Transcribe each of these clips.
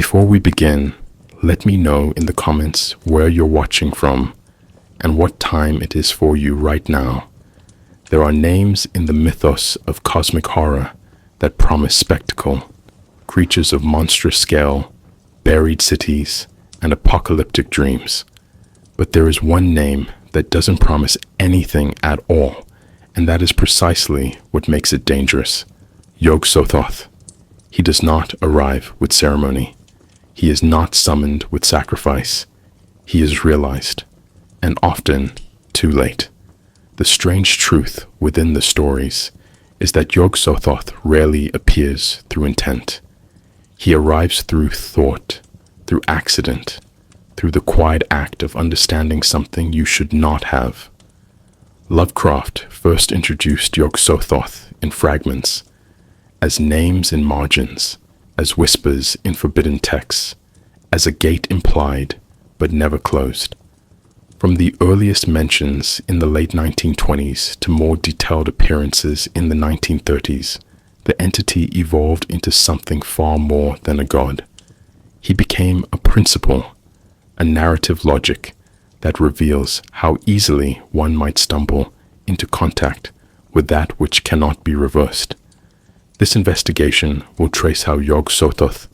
Before we begin, let me know in the comments where you're watching from and what time it is for you right now. There are names in the mythos of cosmic horror that promise spectacle, creatures of monstrous scale, buried cities, and apocalyptic dreams. But there is one name that doesn't promise anything at all, and that is precisely what makes it dangerous. Yog-Sothoth. He does not arrive with ceremony. He is not summoned with sacrifice. He is realized, and often too late. The strange truth within the stories is that Yog-Sothoth rarely appears through intent. He arrives through thought, through accident, through the quiet act of understanding something you should not have. Lovecraft first introduced Yog-Sothoth in fragments, as names in margins, as whispers in forbidden texts, as a gate implied but never closed. From the earliest mentions in the late 1920s to more detailed appearances in the 1930s, the entity evolved into something far more than a god. He became a principle, a narrative logic that reveals how easily one might stumble into contact with that which cannot be reversed. This investigation will trace how Yog-Sothoth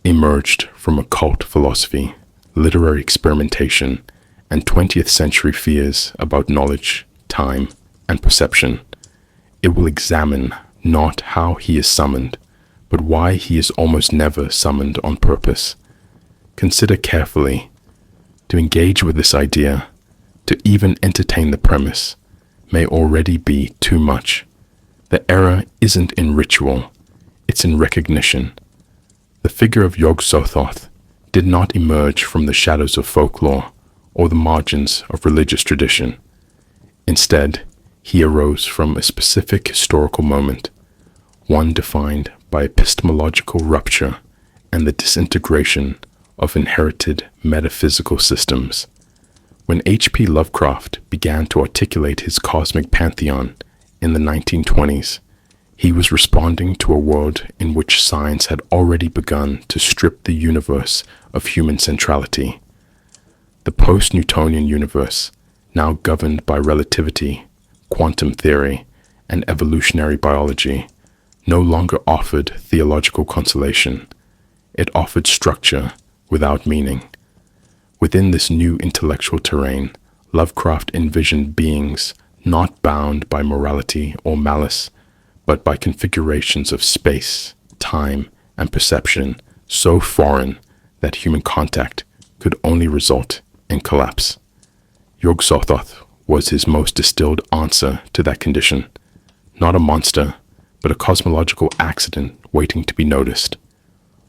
emerged from occult philosophy, literary experimentation, and 20th century fears about knowledge, time, and perception. It will examine not how he is summoned, but why he is almost never summoned on purpose. Consider carefully. To engage with this idea, to even entertain the premise, may already be too much. The error isn't in ritual, it's in recognition. The figure of Yog-Sothoth did not emerge from the shadows of folklore or the margins of religious tradition. Instead, he arose from a specific historical moment, one defined by epistemological rupture and the disintegration of inherited metaphysical systems. When H.P. Lovecraft began to articulate his cosmic pantheon in the 1920s, he was responding to a world in which science had already begun to strip the universe of human centrality. The post-Newtonian universe, now governed by relativity, quantum theory, and evolutionary biology, no longer offered theological consolation. It offered structure without meaning. Within this new intellectual terrain, Lovecraft envisioned beings not bound by morality or malice, but by configurations of space, time, and perception so foreign that human contact could only result in collapse. Yog-Sothoth was his most distilled answer to that condition, not a monster, but a cosmological accident waiting to be noticed.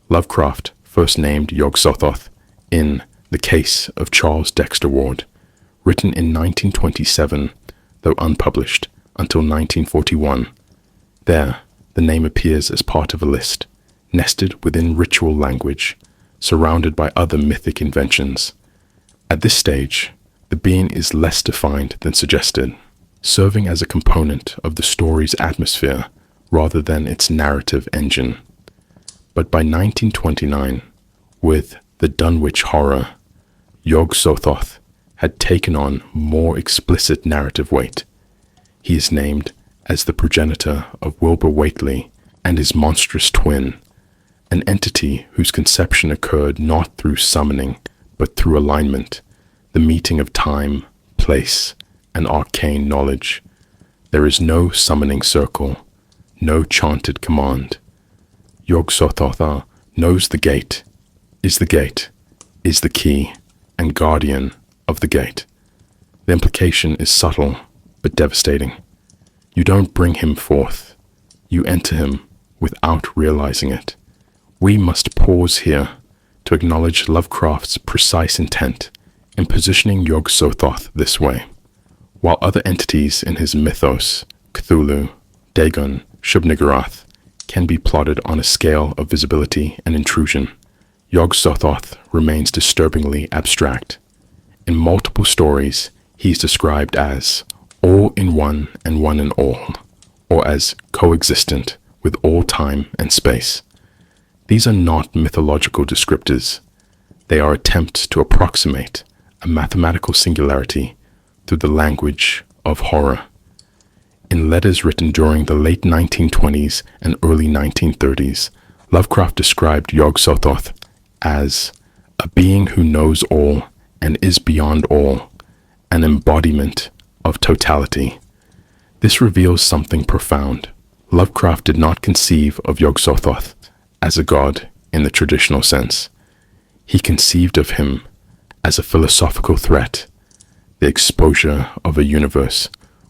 Lovecraft first named Yog-Sothoth in The Case of Charles Dexter Ward, written in 1927, though unpublished until 1941. There, the name appears as part of a list, nested within ritual language, surrounded by other mythic inventions. At this stage, the being is less defined than suggested, serving as a component of the story's atmosphere rather than its narrative engine. But by 1929, with the Dunwich Horror, Yog-Sothoth had taken on more explicit narrative weight. He is named as the progenitor of Wilbur Whately and his monstrous twin, an entity whose conception occurred not through summoning, but through alignment, the meeting of time, place, and arcane knowledge. There is no summoning circle, no chanted command. Yog-Sothoth knows the gate, is the key, and guardian of the gate. The implication is subtle, but devastating. You don't bring him forth, you enter him without realizing it. We must pause here to acknowledge Lovecraft's precise intent in positioning Yog-Sothoth this way. While other entities in his mythos, Cthulhu, Dagon, Shub-Niggurath, can be plotted on a scale of visibility and intrusion, Yog-Sothoth remains disturbingly abstract. In multiple stories, he is described as all in one and one in all, or as coexistent with all time and space. These are not mythological descriptors. They are attempts to approximate a mathematical singularity through the language of horror. In letters written during the late 1920s and early 1930s, Lovecraft described Yog-Sothoth as a being who knows all and is beyond all, an embodiment of totality. This reveals something profound. Lovecraft did not conceive of Yog-Sothoth as a god in the traditional sense. He conceived of him as a philosophical threat, the exposure of a universe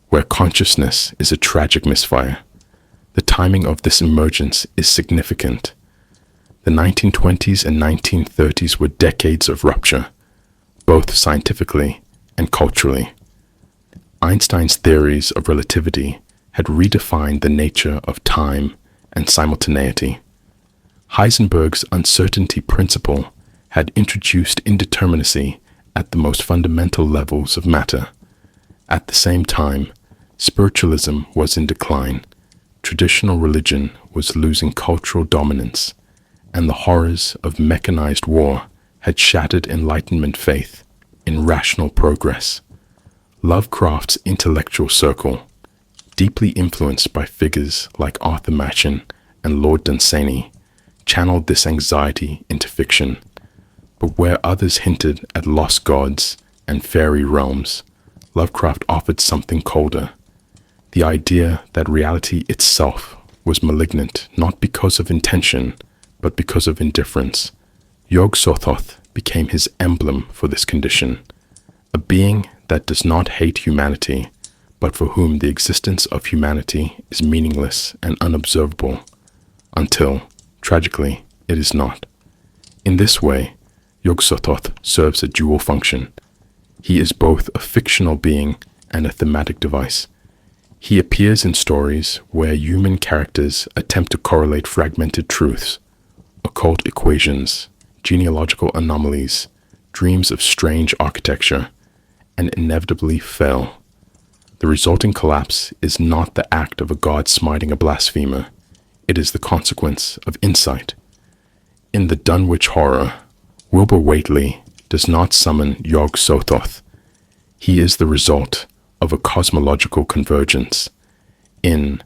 where consciousness is a tragic misfire. The timing of this emergence is significant. The 1920s and 1930s were decades of rupture, both scientifically and culturally. Einstein's theories of relativity had redefined the nature of time and simultaneity. Heisenberg's uncertainty principle had introduced indeterminacy at the most fundamental levels of matter. At the same time, spiritualism was in decline, traditional religion was losing cultural dominance, and the horrors of mechanized war had shattered Enlightenment faith in rational progress. Lovecraft's intellectual circle, deeply influenced by figures like Arthur Machen and Lord Dunsany, channeled this anxiety into fiction. But where others hinted at lost gods and fairy realms, Lovecraft offered something colder. The idea that reality itself was malignant not because of intention, but because of indifference. Yog-Sothoth became his emblem for this condition, a being that does not hate humanity, but for whom the existence of humanity is meaningless and unobservable, until, tragically, it is not. In this way, Yog-Sothoth serves a dual function. He is both a fictional being and a thematic device. He appears in stories where human characters attempt to correlate fragmented truths, occult equations, genealogical anomalies, dreams of strange architecture, and inevitably fail. The resulting collapse is not the act of a god smiting a blasphemer. It is the consequence of insight. In the Dunwich Horror, Wilbur Whateley does not summon Yog-Sothoth. He is the result of a cosmological convergence. In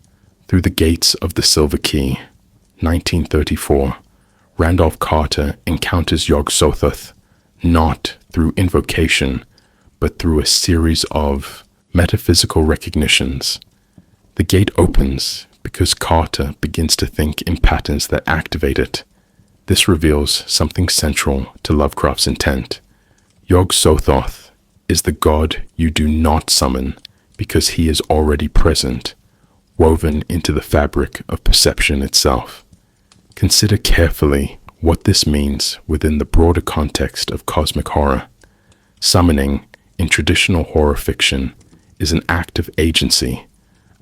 Through the Gates of the Silver Key, 1934, Randolph Carter encounters Yog-Sothoth not through invocation, but through a series of metaphysical recognitions. The gate opens because Carter begins to think in patterns that activate it. This reveals something central to Lovecraft's intent. Yog-Sothoth is the god you do not summon because he is already present, woven into the fabric of perception itself. Consider carefully what this means within the broader context of cosmic horror. Summoning, in traditional horror fiction, is an act of agency,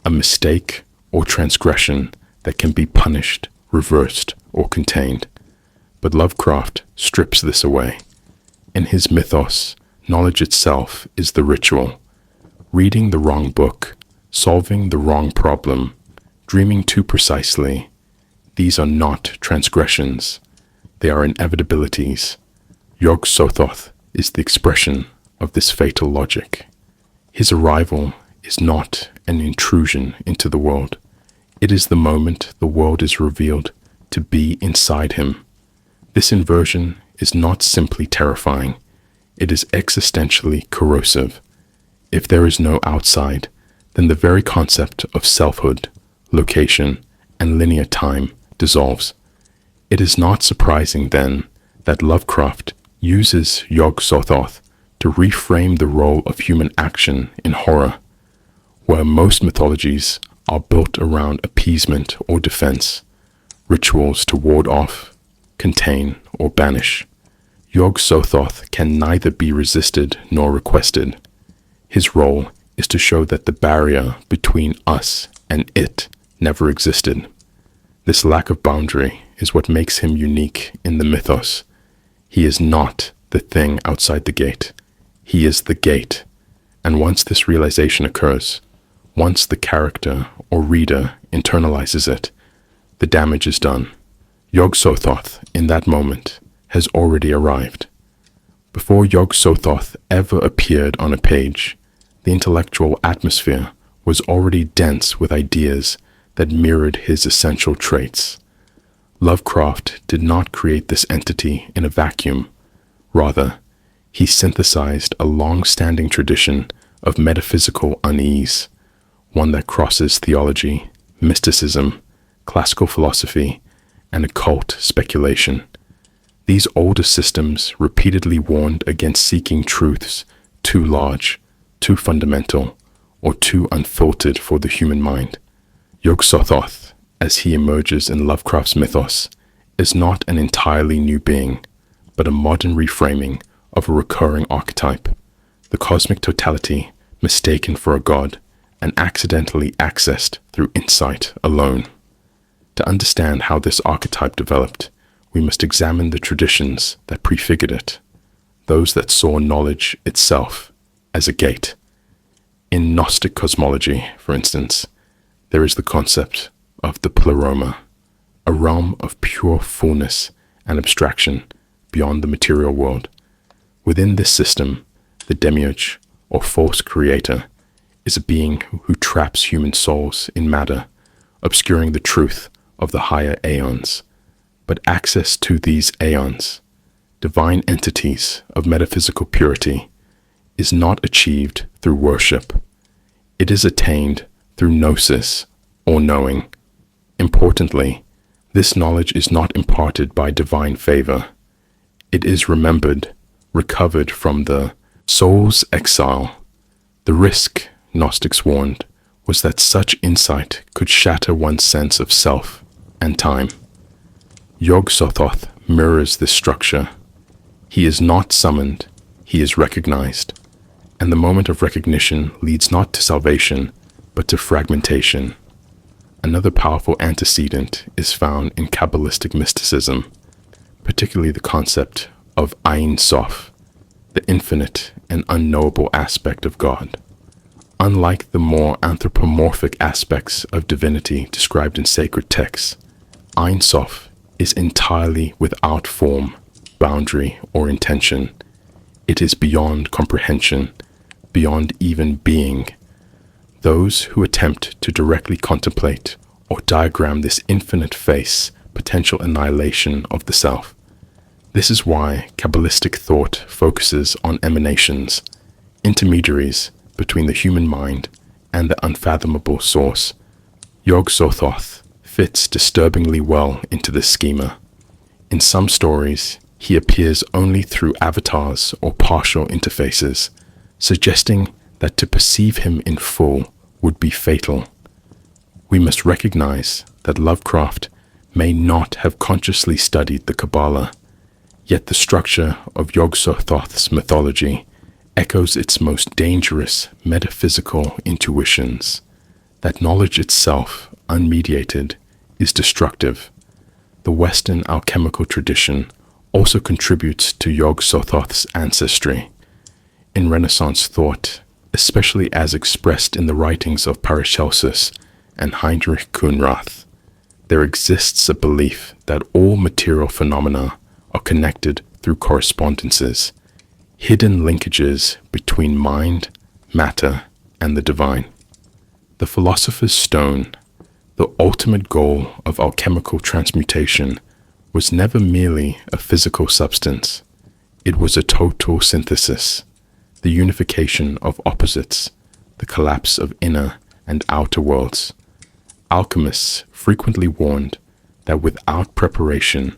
a mistake or transgression that can be punished, reversed, or contained. But Lovecraft strips this away. In his mythos, knowledge itself is the ritual. Reading the wrong book, solving the wrong problem, dreaming too precisely, these are not transgressions. They are inevitabilities. Yog-Sothoth is the expression of this fatal logic. His arrival is not an intrusion into the world. It is the moment the world is revealed to be inside him. This inversion is not simply terrifying, it is existentially corrosive. If there is no outside, then the very concept of selfhood, location, and linear time dissolves. It is not surprising, then, that Lovecraft uses Yog-Sothoth to reframe the role of human action in horror. Where most mythologies are built around appeasement or defense, rituals to ward off, contain, or banish, Yog-Sothoth can neither be resisted nor requested. His role is to show that the barrier between us and it never existed. This lack of boundary is what makes him unique in the mythos. He is not the thing outside the gate. He is the gate. And once this realization occurs, once the character or reader internalizes it, the damage is done. Yog-Sothoth, in that moment, has already arrived. Before Yog-Sothoth ever appeared on a page, the intellectual atmosphere was already dense with ideas that mirrored his essential traits. Lovecraft did not create this entity in a vacuum. Rather, he synthesized a long-standing tradition of metaphysical unease, one that crosses theology, mysticism, classical philosophy, and occult speculation. These older systems repeatedly warned against seeking truths too large, too fundamental, or too unfiltered for the human mind. Yog-Sothoth, as he emerges in Lovecraft's mythos, is not an entirely new being, but a modern reframing of a recurring archetype, the cosmic totality mistaken for a god and accidentally accessed through insight alone. To understand how this archetype developed, we must examine the traditions that prefigured it, those that saw knowledge itself as a gate. In Gnostic cosmology, for instance, there is the concept of the pleroma, a realm of pure fullness and abstraction beyond the material world. Within this system, the demiurge, or false creator, is a being who traps human souls in matter, obscuring the truth of the higher aeons. But access to these aeons, divine entities of metaphysical purity, is not achieved through worship. It is attained through gnosis, or knowing. Importantly, this knowledge is not imparted by divine favor. It is remembered, recovered from the soul's exile. The risk, Gnostics warned, was that such insight could shatter one's sense of self and time. Yog-Sothoth mirrors this structure. He is not summoned, he is recognized, and the moment of recognition leads not to salvation, but to fragmentation. Another powerful antecedent is found in Kabbalistic mysticism, particularly the concept of Ein Sof, the infinite and unknowable aspect of God. Unlike the more anthropomorphic aspects of divinity described in sacred texts, Ein Sof is entirely without form, boundary, or intention. It is beyond comprehension, beyond even being. Those who attempt to directly contemplate or diagram this infinite face potential annihilation of the self. This is why Kabbalistic thought focuses on emanations, intermediaries between the human mind and the unfathomable source. Yog-Sothoth fits disturbingly well into this schema. In some stories, he appears only through avatars or partial interfaces, suggesting that to perceive him in full would be fatal. We must recognize that Lovecraft may not have consciously studied the Kabbalah, yet the structure of Yog-Sothoth's mythology echoes its most dangerous metaphysical intuitions, that knowledge itself, unmediated, is destructive. The Western alchemical tradition also contributes to Yog-Sothoth's ancestry. In Renaissance thought, especially as expressed in the writings of Paracelsus and Heinrich Kunrath, there exists a belief that all material phenomena are connected through correspondences, hidden linkages between mind, matter, and the divine. The philosopher's stone, the ultimate goal of alchemical transmutation, was never merely a physical substance. It was a total synthesis, the unification of opposites, the collapse of inner and outer worlds. Alchemists frequently warned that without preparation,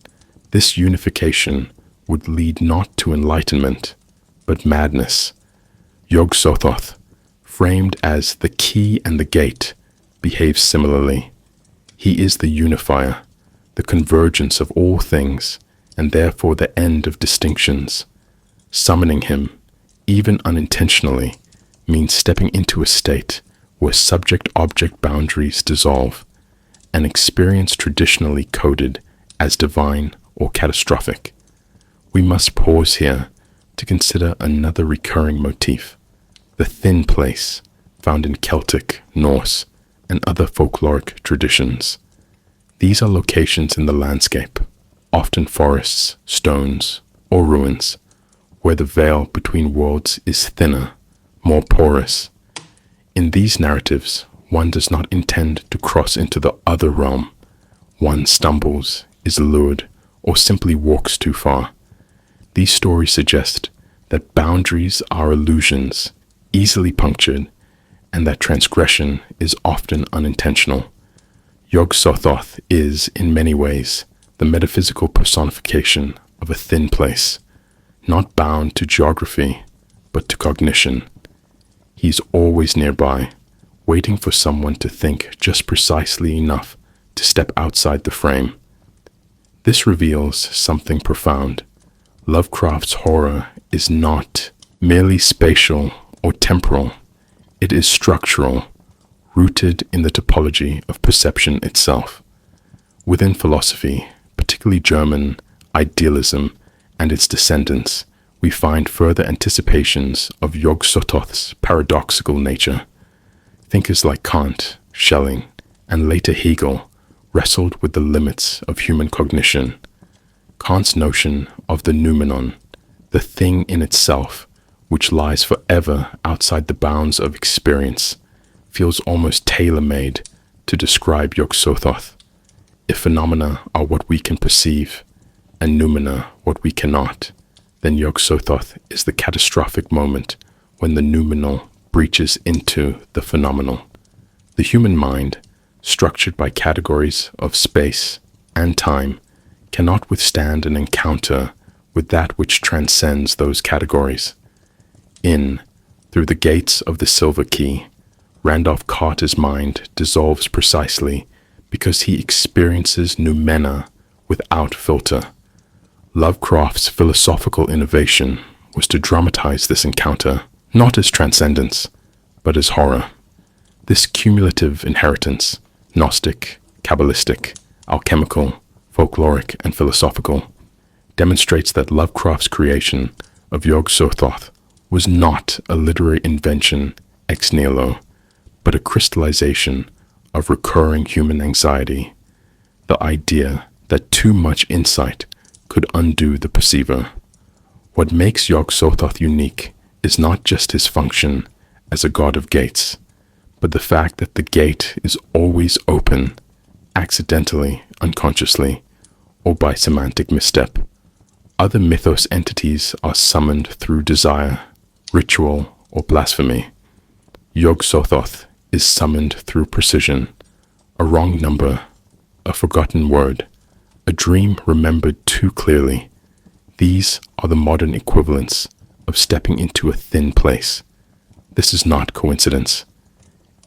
this unification would lead not to enlightenment, but madness. Yog-Sothoth, framed as the key and the gate, behaves similarly. He is the unifier, the convergence of all things, and therefore the end of distinctions. Summoning him, even unintentionally, means stepping into a state where subject-object boundaries dissolve, an experience traditionally coded as divine or catastrophic. We must pause here to consider another recurring motif, the thin place found in Celtic, Norse, and other folkloric traditions. These are locations in the landscape, often forests, stones, or ruins, where the veil between worlds is thinner, more porous. In these narratives, one does not intend to cross into the other realm. One stumbles, is lured, or simply walks too far. These stories suggest that boundaries are illusions, easily punctured, and that transgression is often unintentional. Yog-Sothoth is, in many ways, the metaphysical personification of a thin place, not bound to geography, but to cognition. He's always nearby, waiting for someone to think just precisely enough to step outside the frame. This reveals something profound. Lovecraft's horror is not merely spatial or temporal. It is structural, rooted in the topology of perception itself. Within philosophy, particularly German idealism and its descendants, we find further anticipations of Yog-Sothoth's paradoxical nature. Thinkers like Kant, Schelling, and later Hegel wrestled with the limits of human cognition. Kant's notion of the noumenon, the thing in itself, which lies forever outside the bounds of experience, feels almost tailor-made to describe Yog-Sothoth. If phenomena are what we can perceive, and noumena what we cannot, then Yog-Sothoth is the catastrophic moment when the noumenal breaches into the phenomenal. The human mind, structured by categories of space and time, cannot withstand an encounter with that which transcends those categories. Through the gates of the Silver Key, Randolph Carter's mind dissolves precisely because he experiences noumena without filter. Lovecraft's philosophical innovation was to dramatize this encounter, not as transcendence, but as horror. This cumulative inheritance, Gnostic, Kabbalistic, alchemical, folkloric, and philosophical, demonstrates that Lovecraft's creation of Yog-Sothoth was not a literary invention ex nihilo, but a crystallization of recurring human anxiety, the idea that too much insight could undo the perceiver. What makes Yog-Sothoth unique is not just his function as a god of gates, but the fact that the gate is always open, accidentally, unconsciously, or by semantic misstep. Other mythos entities are summoned through desire, ritual, or blasphemy. Yog-Sothoth is summoned through precision, a wrong number, a forgotten word, a dream remembered too clearly. These are the modern equivalents of stepping into a thin place. This is not coincidence.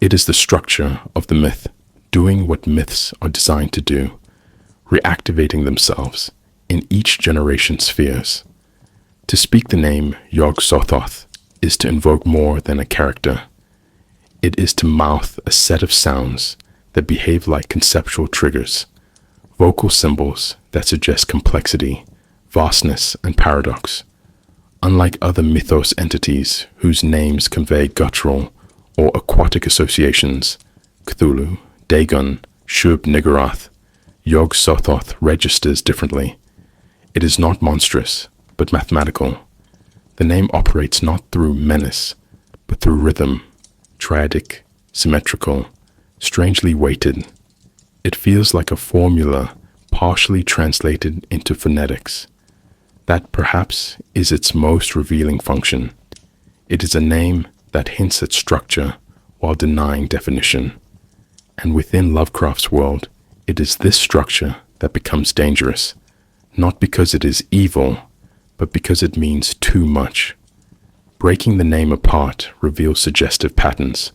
It is the structure of the myth, doing what myths are designed to do, reactivating themselves in each generation's fears. To speak the name Yog-Sothoth is to invoke more than a character. It is to mouth a set of sounds that behave like conceptual triggers, vocal symbols that suggest complexity, vastness, and paradox. Unlike other mythos entities whose names convey guttural or aquatic associations, Cthulhu, Dagon, Shub-Niggurath, Yog-Sothoth registers differently. It is not monstrous, but mathematical. The name operates not through menace, but through rhythm, triadic, symmetrical, strangely weighted. It feels like a formula partially translated into phonetics. That perhaps is its most revealing function. It is a name that hints at structure while denying definition. And within Lovecraft's world, it is this structure that becomes dangerous, not because it is evil, but because it means too much. Breaking the name apart reveals suggestive patterns.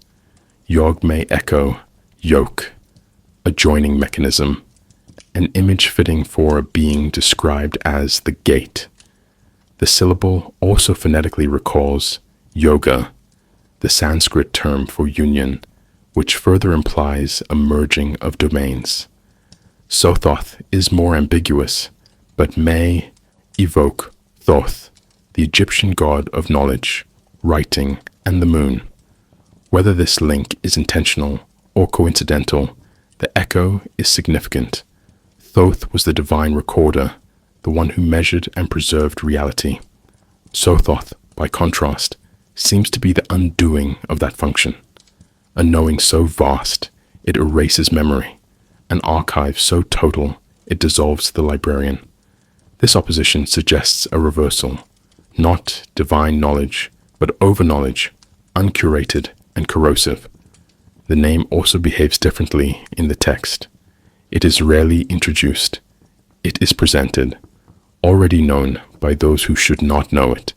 Yog may echo yoke, a joining mechanism, an image fitting for a being described as the gate. The syllable also phonetically recalls yoga, the Sanskrit term for union, which further implies a merging of domains. Sothoth is more ambiguous, but may evoke Thoth, the Egyptian god of knowledge, writing, and the moon. Whether this link is intentional or coincidental, the echo is significant. Thoth was the divine recorder, the one who measured and preserved reality. Sothoth, by contrast, seems to be the undoing of that function. A knowing so vast, it erases memory. An archive so total, it dissolves the librarian. This opposition suggests a reversal, not divine knowledge, but over-knowledge, uncurated and corrosive. The name also behaves differently in the text. It is rarely introduced. It is presented, already known by those who should not know it.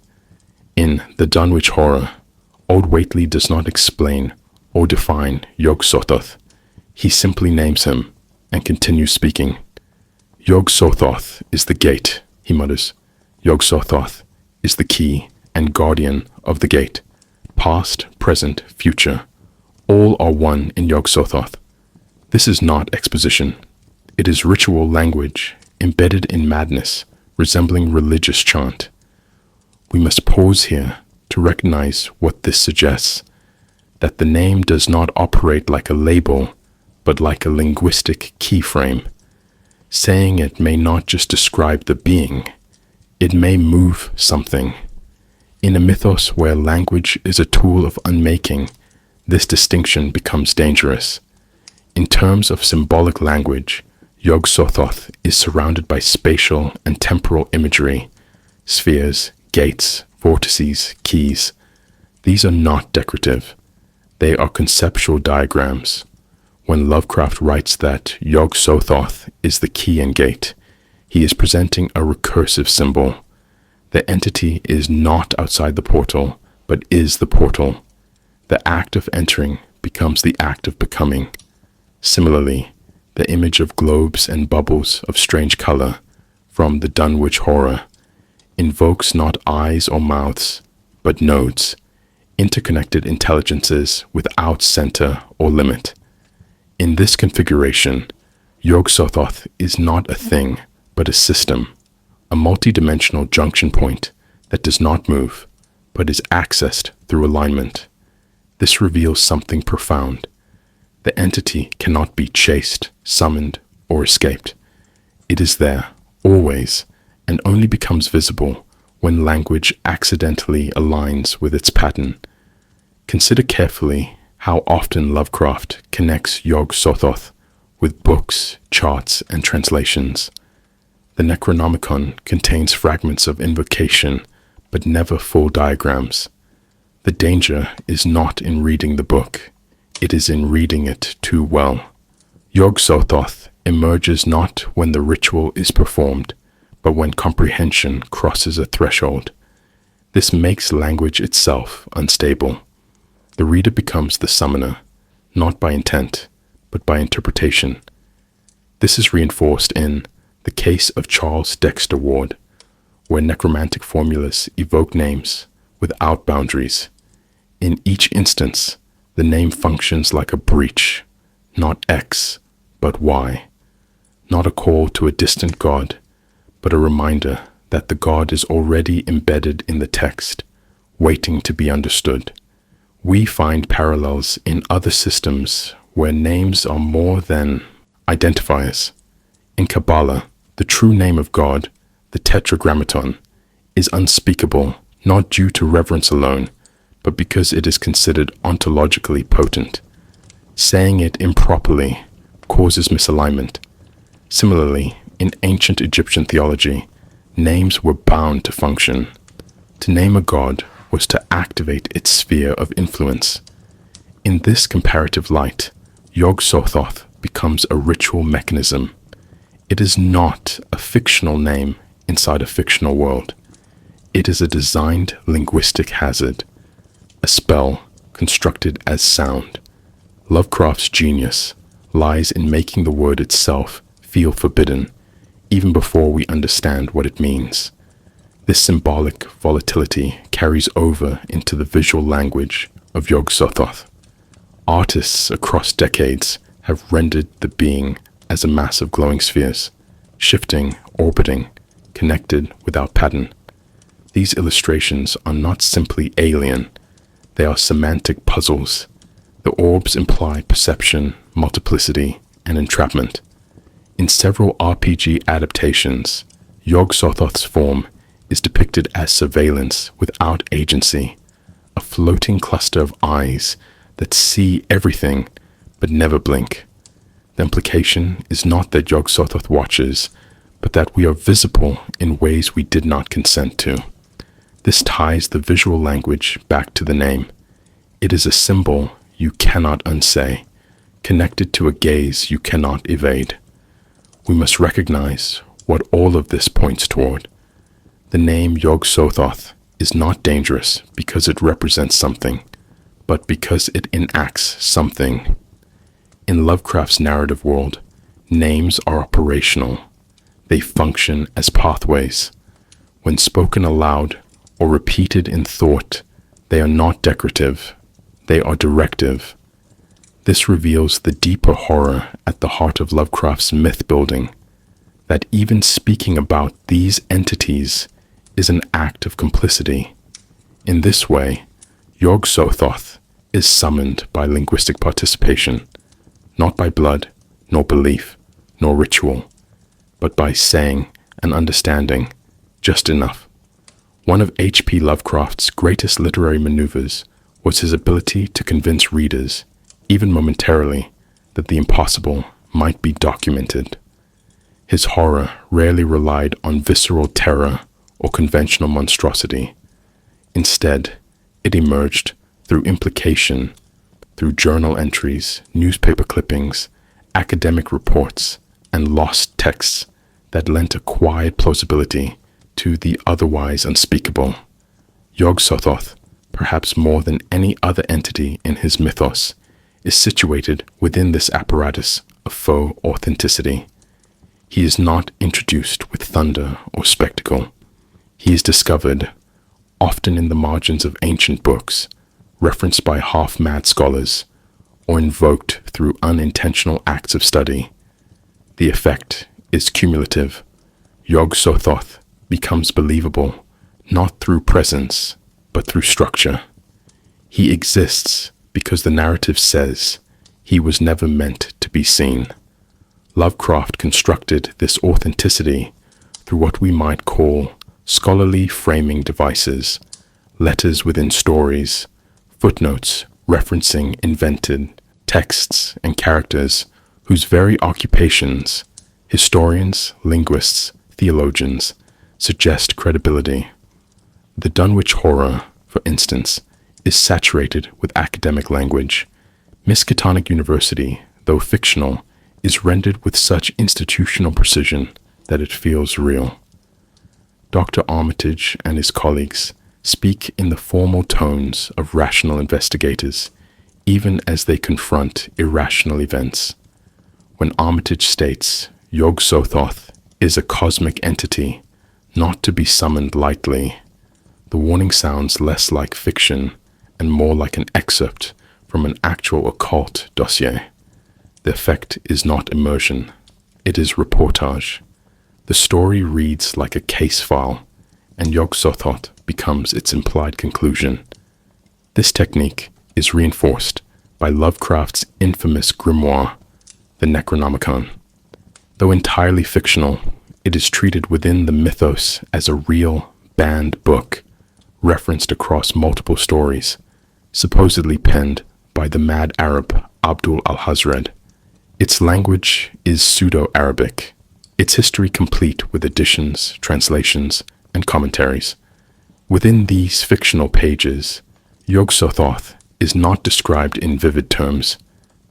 In The Dunwich Horror, Old Whately does not explain or define Yog-Sothoth. He simply names him and continues speaking. Yog-Sothoth is the gate, he mutters. Yog-Sothoth is the key and guardian of the gate. Past, present, future, all are one in Yog-Sothoth. This is not exposition. It is ritual language embedded in madness, resembling religious chant. We must pause here to recognize what this suggests, that the name does not operate like a label, but like a linguistic keyframe. Saying it may not just describe the being, it may move something. In a mythos where language is a tool of unmaking, this distinction becomes dangerous. In terms of symbolic language, Yog-Sothoth is surrounded by spatial and temporal imagery, spheres, gates, vortices, keys. These are not decorative. They are conceptual diagrams. When Lovecraft writes that Yog-Sothoth is the key and gate, he is presenting a recursive symbol. The entity is not outside the portal, but is the portal. The act of entering becomes the act of becoming. Similarly, the image of globes and bubbles of strange color from the Dunwich Horror invokes not eyes or mouths, but nodes, interconnected intelligences without center or limit. In this configuration, Yog-Sothoth is not a thing, but a system, a multidimensional junction point that does not move, but is accessed through alignment. This reveals something profound. The entity cannot be chased, summoned, or escaped. It is there, always, and only becomes visible when language accidentally aligns with its pattern. Consider carefully how often Lovecraft connects Yog-Sothoth with books, charts, and translations. The Necronomicon contains fragments of invocation, but never full diagrams. The danger is not in reading the book. It is in reading it too well. Yog-Sothoth emerges not when the ritual is performed, but when comprehension crosses a threshold. This makes language itself unstable. The reader becomes the summoner, not by intent, but by interpretation. This is reinforced in The Case of Charles Dexter Ward, where necromantic formulas evoke names without boundaries. In each instance, the name functions like a breach, not X, but Y. Not a call to a distant god, but a reminder that the god is already embedded in the text, waiting to be understood. We find parallels in other systems where names are more than identifiers. In Kabbalah, the true name of God, the Tetragrammaton, is unspeakable, not due to reverence alone, but because it is considered ontologically potent. Saying it improperly causes misalignment. Similarly, in ancient Egyptian theology, names were bound to function. To name a god was to activate its sphere of influence. In this comparative light, Yog-Sothoth becomes a ritual mechanism. It is not a fictional name inside a fictional world. It is a designed linguistic hazard, a spell constructed as sound. Lovecraft's genius lies in making the word itself feel forbidden, even before we understand what it means. This symbolic volatility carries over into the visual language of Yog-Sothoth. Artists across decades have rendered the being as a mass of glowing spheres, shifting, orbiting, connected without pattern. These illustrations are not simply alien, they are semantic puzzles. The orbs imply perception, multiplicity, and entrapment. In several RPG adaptations, Yog-Sothoth's form is depicted as surveillance without agency, a floating cluster of eyes that see everything but never blink. The implication is not that Yog-Sothoth watches, but that we are visible in ways we did not consent to. This ties the visual language back to the name. It is a symbol you cannot unsay, connected to a gaze you cannot evade. We must recognize what all of this points toward. The name Yog-Sothoth is not dangerous because it represents something, but because it enacts something. In Lovecraft's narrative world, names are operational. They function as pathways. When spoken aloud or repeated in thought, they are not decorative. They are directive. This reveals the deeper horror at the heart of Lovecraft's myth building, that even speaking about these entities is an act of complicity. In this way, Yog-Sothoth is summoned by linguistic participation, not by blood, nor belief, nor ritual, but by saying and understanding just enough. One of H.P. Lovecraft's greatest literary maneuvers was his ability to convince readers, even momentarily, that the impossible might be documented. His horror rarely relied on visceral terror or conventional monstrosity. Instead, it emerged through implication, through journal entries, newspaper clippings, academic reports, and lost texts that lent a quiet plausibility to the otherwise unspeakable. Yog-Sothoth, perhaps more than any other entity in his mythos, is situated within this apparatus of faux authenticity. He is not introduced with thunder or spectacle. He is discovered, often in the margins of ancient books, referenced by half-mad scholars, or invoked through unintentional acts of study. The effect is cumulative. Yog-Sothoth becomes believable, not through presence, but through structure. He exists because the narrative says he was never meant to be seen. Lovecraft constructed this authenticity through what we might call scholarly framing devices, letters within stories, footnotes referencing invented texts and characters whose very occupations, historians, linguists, theologians, suggest credibility. The Dunwich Horror, for instance, is saturated with academic language. Miskatonic University, though fictional, is rendered with such institutional precision that it feels real. Dr. Armitage and his colleagues speak in the formal tones of rational investigators, even as they confront irrational events. When Armitage states, Yog-Sothoth is a cosmic entity, not to be summoned lightly, the warning sounds less like fiction and more like an excerpt from an actual occult dossier. The effect is not immersion, it is reportage. The story reads like a case file, and Yog-Sothoth becomes its implied conclusion. This technique is reinforced by Lovecraft's infamous grimoire, the Necronomicon. Though entirely fictional, it is treated within the mythos as a real, banned book, referenced across multiple stories, supposedly penned by the mad Arab Abdul al-Hazred. Its language is Pseudo-Arabic, its history complete with additions, translations, and commentaries. Within these fictional pages, Yog-Sothoth is not described in vivid terms,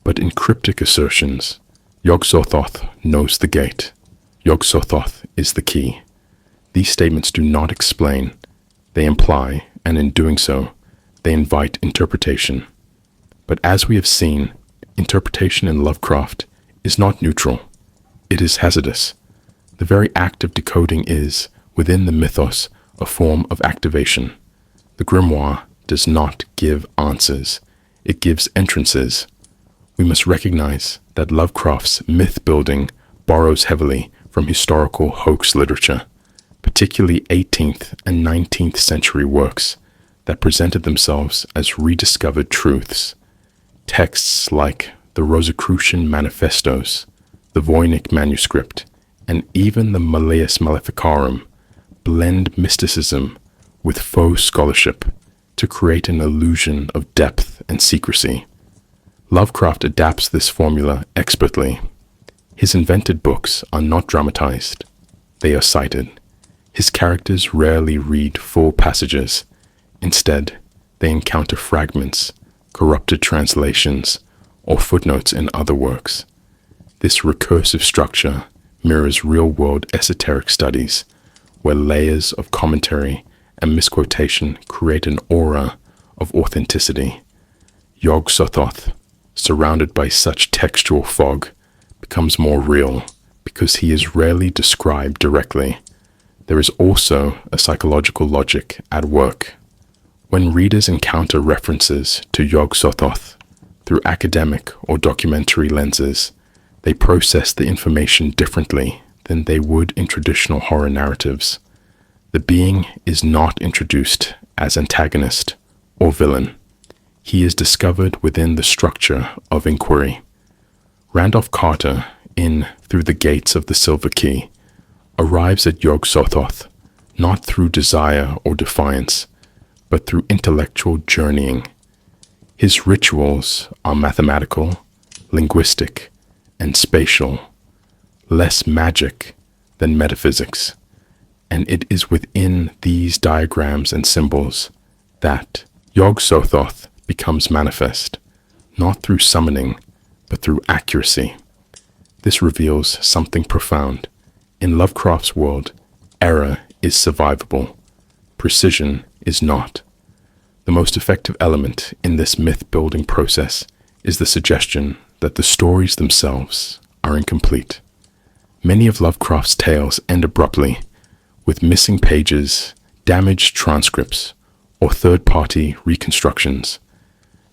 but in cryptic assertions. Yog-Sothoth knows the gate. Yog-Sothoth is the key. These statements do not explain, they imply, and in doing so, they invite interpretation. But as we have seen, interpretation in Lovecraft is not neutral. It is hazardous. The very act of decoding is, within the mythos, a form of activation. The grimoire does not give answers. It gives entrances. We must recognize that Lovecraft's myth-building borrows heavily from historical hoax literature, particularly 18th and 19th century works that presented themselves as rediscovered truths. Texts like the Rosicrucian Manifestos, the the Voynich manuscript, and even the Malleus Maleficarum blend mysticism with faux scholarship to create an illusion of depth and secrecy. Lovecraft adapts this formula expertly. His invented books are not dramatized. They are cited. His characters rarely read full passages. Instead, they encounter fragments, corrupted translations, or footnotes in other works. This recursive structure mirrors real-world esoteric studies, where layers of commentary and misquotation create an aura of authenticity. Yog-Sothoth, surrounded by such textual fog, becomes more real because he is rarely described directly. There is also a psychological logic at work. When readers encounter references to Yog-Sothoth through academic or documentary lenses, they process the information differently than they would in traditional horror narratives. The being is not introduced as antagonist or villain. He is discovered within the structure of inquiry. Randolph Carter, in Through the Gates of the Silver Key, arrives at Yog-Sothoth not through desire or defiance, but through intellectual journeying. His rituals are mathematical, linguistic, and spatial, less magic than metaphysics, and it is within these diagrams and symbols that Yog-Sothoth becomes manifest, not through summoning, but through accuracy. This reveals something profound. In Lovecraft's world, error is survivable. Precision is not. The most effective element in this myth-building process is the suggestion that the stories themselves are incomplete. Many of Lovecraft's tales end abruptly, with missing pages, damaged transcripts, or third-party reconstructions.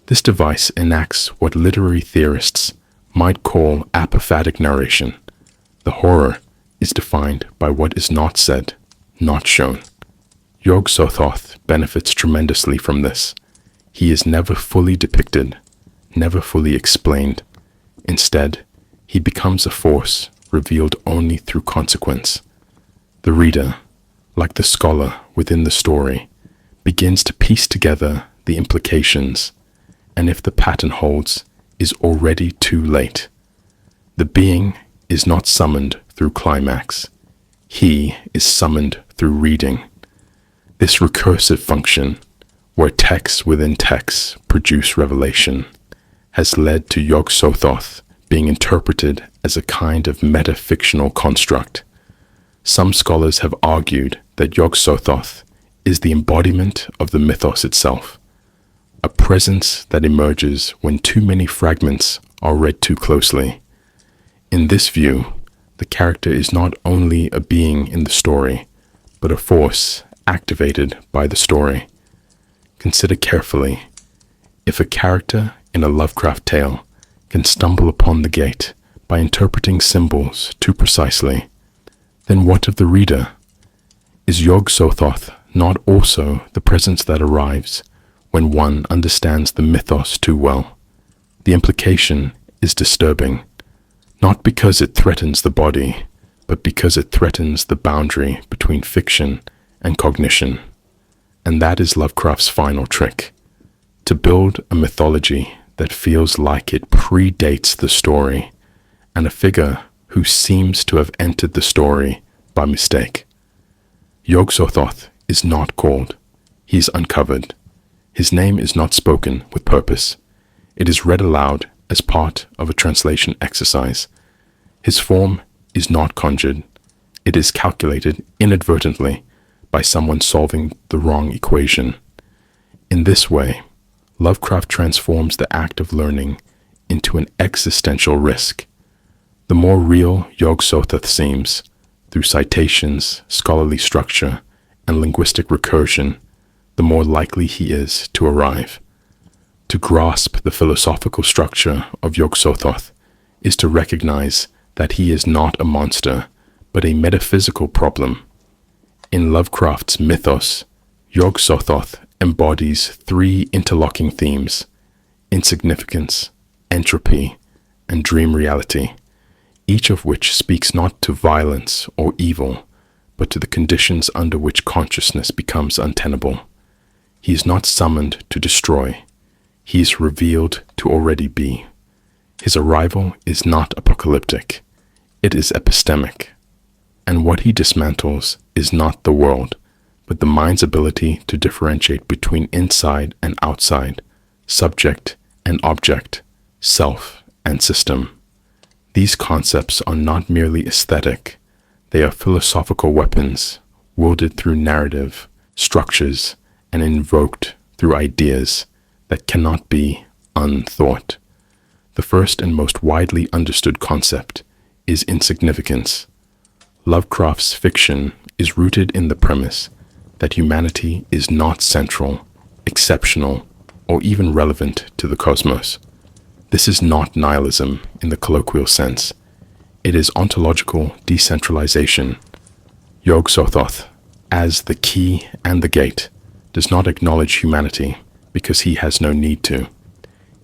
This device enacts what literary theorists might call apophatic narration. The horror is defined by what is not said, not shown. Yog-Sothoth benefits tremendously from this. He is never fully depicted, never fully explained. Instead, he becomes a force revealed only through consequence. The reader, like the scholar within the story, begins to piece together the implications, and if the pattern holds, is already too late. The being is not summoned through climax. He is summoned through reading. This recursive function, where texts within texts produce revelation, has led to Yog-Sothoth being interpreted as a kind of metafictional construct. Some scholars have argued that Yog-Sothoth is the embodiment of the mythos itself, a presence that emerges when too many fragments are read too closely. In this view, the character is not only a being in the story, but a force activated by the story. Consider carefully. If a character in a Lovecraft tale can stumble upon the gate by interpreting symbols too precisely, then what of the reader? Is Yog-Sothoth not also the presence that arrives when one understands the mythos too well? The implication is disturbing, not because it threatens the body, but because it threatens the boundary between fiction and cognition. And that is Lovecraft's final trick, to build a mythology that feels like it predates the story, and a figure who seems to have entered the story by mistake. Yog-Sothoth is not called, he is uncovered. His name is not spoken with purpose. It is read aloud as part of a translation exercise. His form is not conjured. It is calculated inadvertently by someone solving the wrong equation. In this way, Lovecraft transforms the act of learning into an existential risk. The more real Yog-Sothoth seems, through citations, scholarly structure, and linguistic recursion, the more likely he is to arrive. To grasp the philosophical structure of Yog-Sothoth is to recognize that he is not a monster, but a metaphysical problem. In Lovecraft's mythos, Yog-Sothoth embodies three interlocking themes: insignificance, entropy, and dream reality. each of which speaks not to violence or evil, but to the conditions under which consciousness becomes untenable. He is not summoned to destroy. He is revealed to already be. His arrival is not apocalyptic. It is epistemic. And what he dismantles is not the world, but the mind's ability to differentiate between inside and outside, subject and object, self and system. These concepts are not merely aesthetic. They are philosophical weapons, wielded through narrative, structures, and invoked through ideas that cannot be unthought. The first and most widely understood concept is insignificance. Lovecraft's fiction is rooted in the premise that humanity is not central, exceptional, or even relevant to the cosmos. This is not nihilism in the colloquial sense. It is ontological decentralization. Yog-Sothoth, as the key and the gate, does not acknowledge humanity because he has no need to.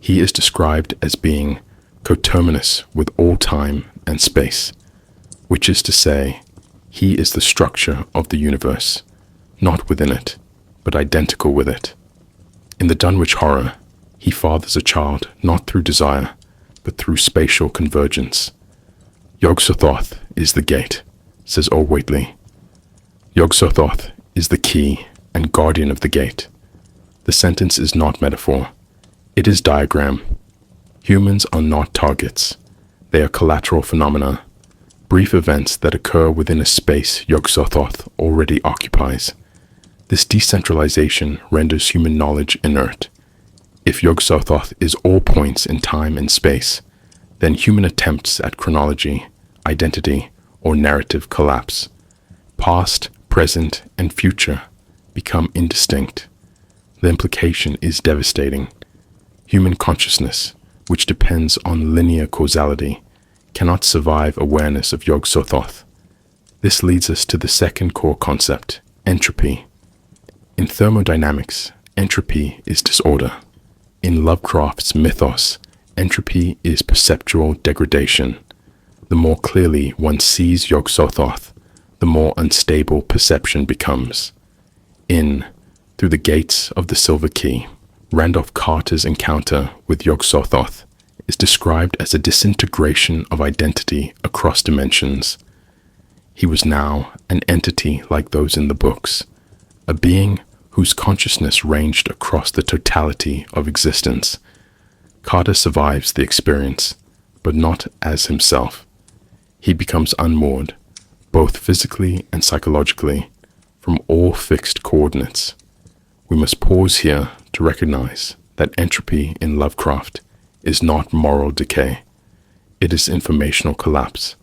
He is described as being coterminous with all time and space, which is to say, he is the structure of the universe, not within it, but identical with it. In the Dunwich Horror, he fathers a child not through desire, but through spatial convergence. Yog-Sothoth is the gate, says O. Whately. Yog-Sothoth is the key and guardian of the gate. The sentence is not metaphor. It is diagram. Humans are not targets. They are collateral phenomena, brief events that occur within a space Yog-Sothoth already occupies. This decentralization renders human knowledge inert. If Yog-Sothoth is all points in time and space, then human attempts at chronology, identity, or narrative collapse. Past, present, and future become indistinct. The implication is devastating. Human consciousness, which depends on linear causality, cannot survive awareness of Yog-Sothoth. This leads us to the second core concept, entropy. In thermodynamics, entropy is disorder. In Lovecraft's mythos, entropy is perceptual degradation. The more clearly one sees Yog-Sothoth, the more unstable perception becomes. In Through the Gates of the Silver Key, Randolph Carter's encounter with Yog-Sothoth is described as a disintegration of identity across dimensions. He was now an entity like those in the books, a being whose consciousness ranged across the totality of existence. Carter survives the experience, but not as himself. He becomes unmoored, both physically and psychologically, from all fixed coordinates. We must pause here to recognize that entropy in Lovecraft is not moral decay. It is informational collapse.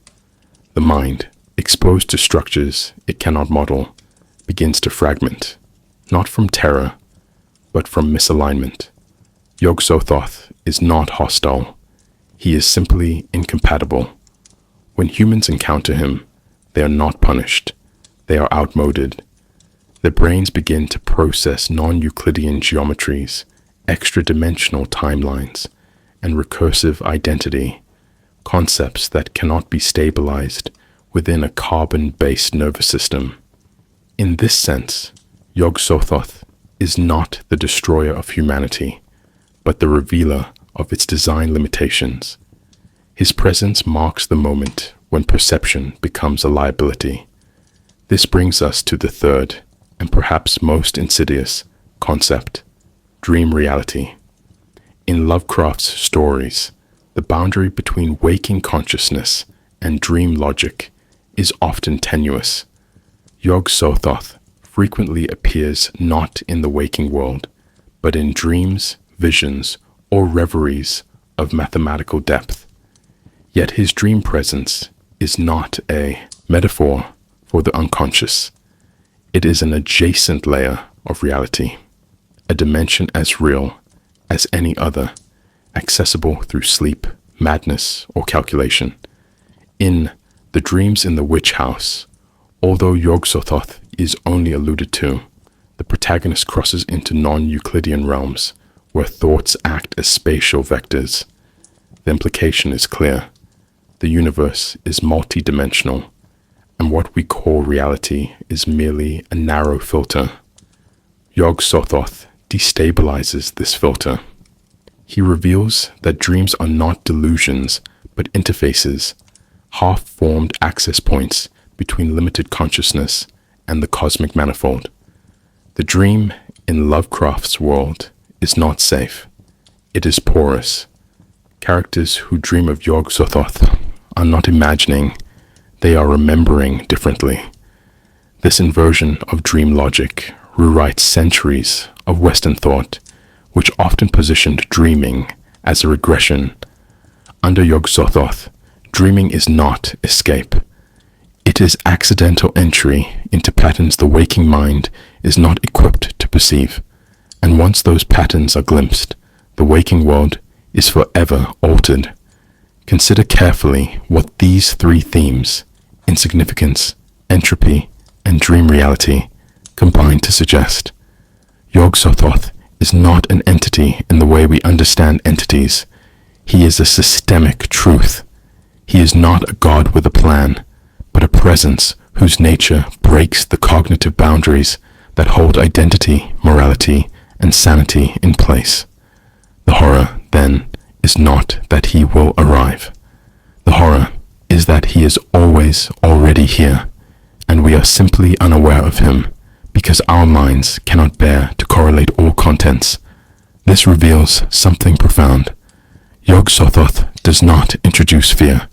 The mind, exposed to structures it cannot model, begins to fragment, not from terror, but from misalignment. Yog-Sothoth is not hostile. He is simply incompatible. When humans encounter him, they are not punished. They are outmoded. Their brains begin to process non-Euclidean geometries, extra-dimensional timelines, and recursive identity, concepts that cannot be stabilized within a carbon-based nervous system. In this sense, Yog-Sothoth is not the destroyer of humanity, but the revealer of its design limitations. His presence marks the moment when perception becomes a liability. This brings us to the third, and perhaps most insidious, concept, dream reality. In Lovecraft's stories, the boundary between waking consciousness and dream logic is often tenuous. Yog-Sothoth frequently appears not in the waking world, but in dreams, visions, or reveries of mathematical depth. Yet his dream presence is not a metaphor for the unconscious. It is an adjacent layer of reality, a dimension as real as any other, accessible through sleep, madness, or calculation. In The Dreams in the Witch House, although Yog-Sothoth is only alluded to, the protagonist crosses into non-Euclidean realms where thoughts act as spatial vectors. The implication is clear. The universe is multidimensional, and what we call reality is merely a narrow filter. Yog-Sothoth destabilizes this filter. He reveals that dreams are not delusions, but interfaces, half-formed access points between limited consciousness and the cosmic manifold. The dream in Lovecraft's world is not safe. It is porous. Characters who dream of Yog-Sothoth are not imagining, they are remembering differently. This inversion of dream logic rewrites centuries of Western thought, which often positioned dreaming as a regression. Under Yog-Sothoth, dreaming is not escape. It is accidental entry into patterns the waking mind is not equipped to perceive. And once those patterns are glimpsed, the waking world is forever altered. Consider carefully what these three themes, insignificance, entropy, and dream reality, combine to suggest. Yog-Sothoth is not an entity in the way we understand entities. He is a systemic truth. He is not a god with a plan, but a presence whose nature breaks the cognitive boundaries that hold identity, morality, and sanity in place. The horror, then, is not that he will arrive. The horror is that he is always already here, and we are simply unaware of him, because our minds cannot bear to correlate all contents. This reveals something profound. Yog-Sothoth does not introduce fear.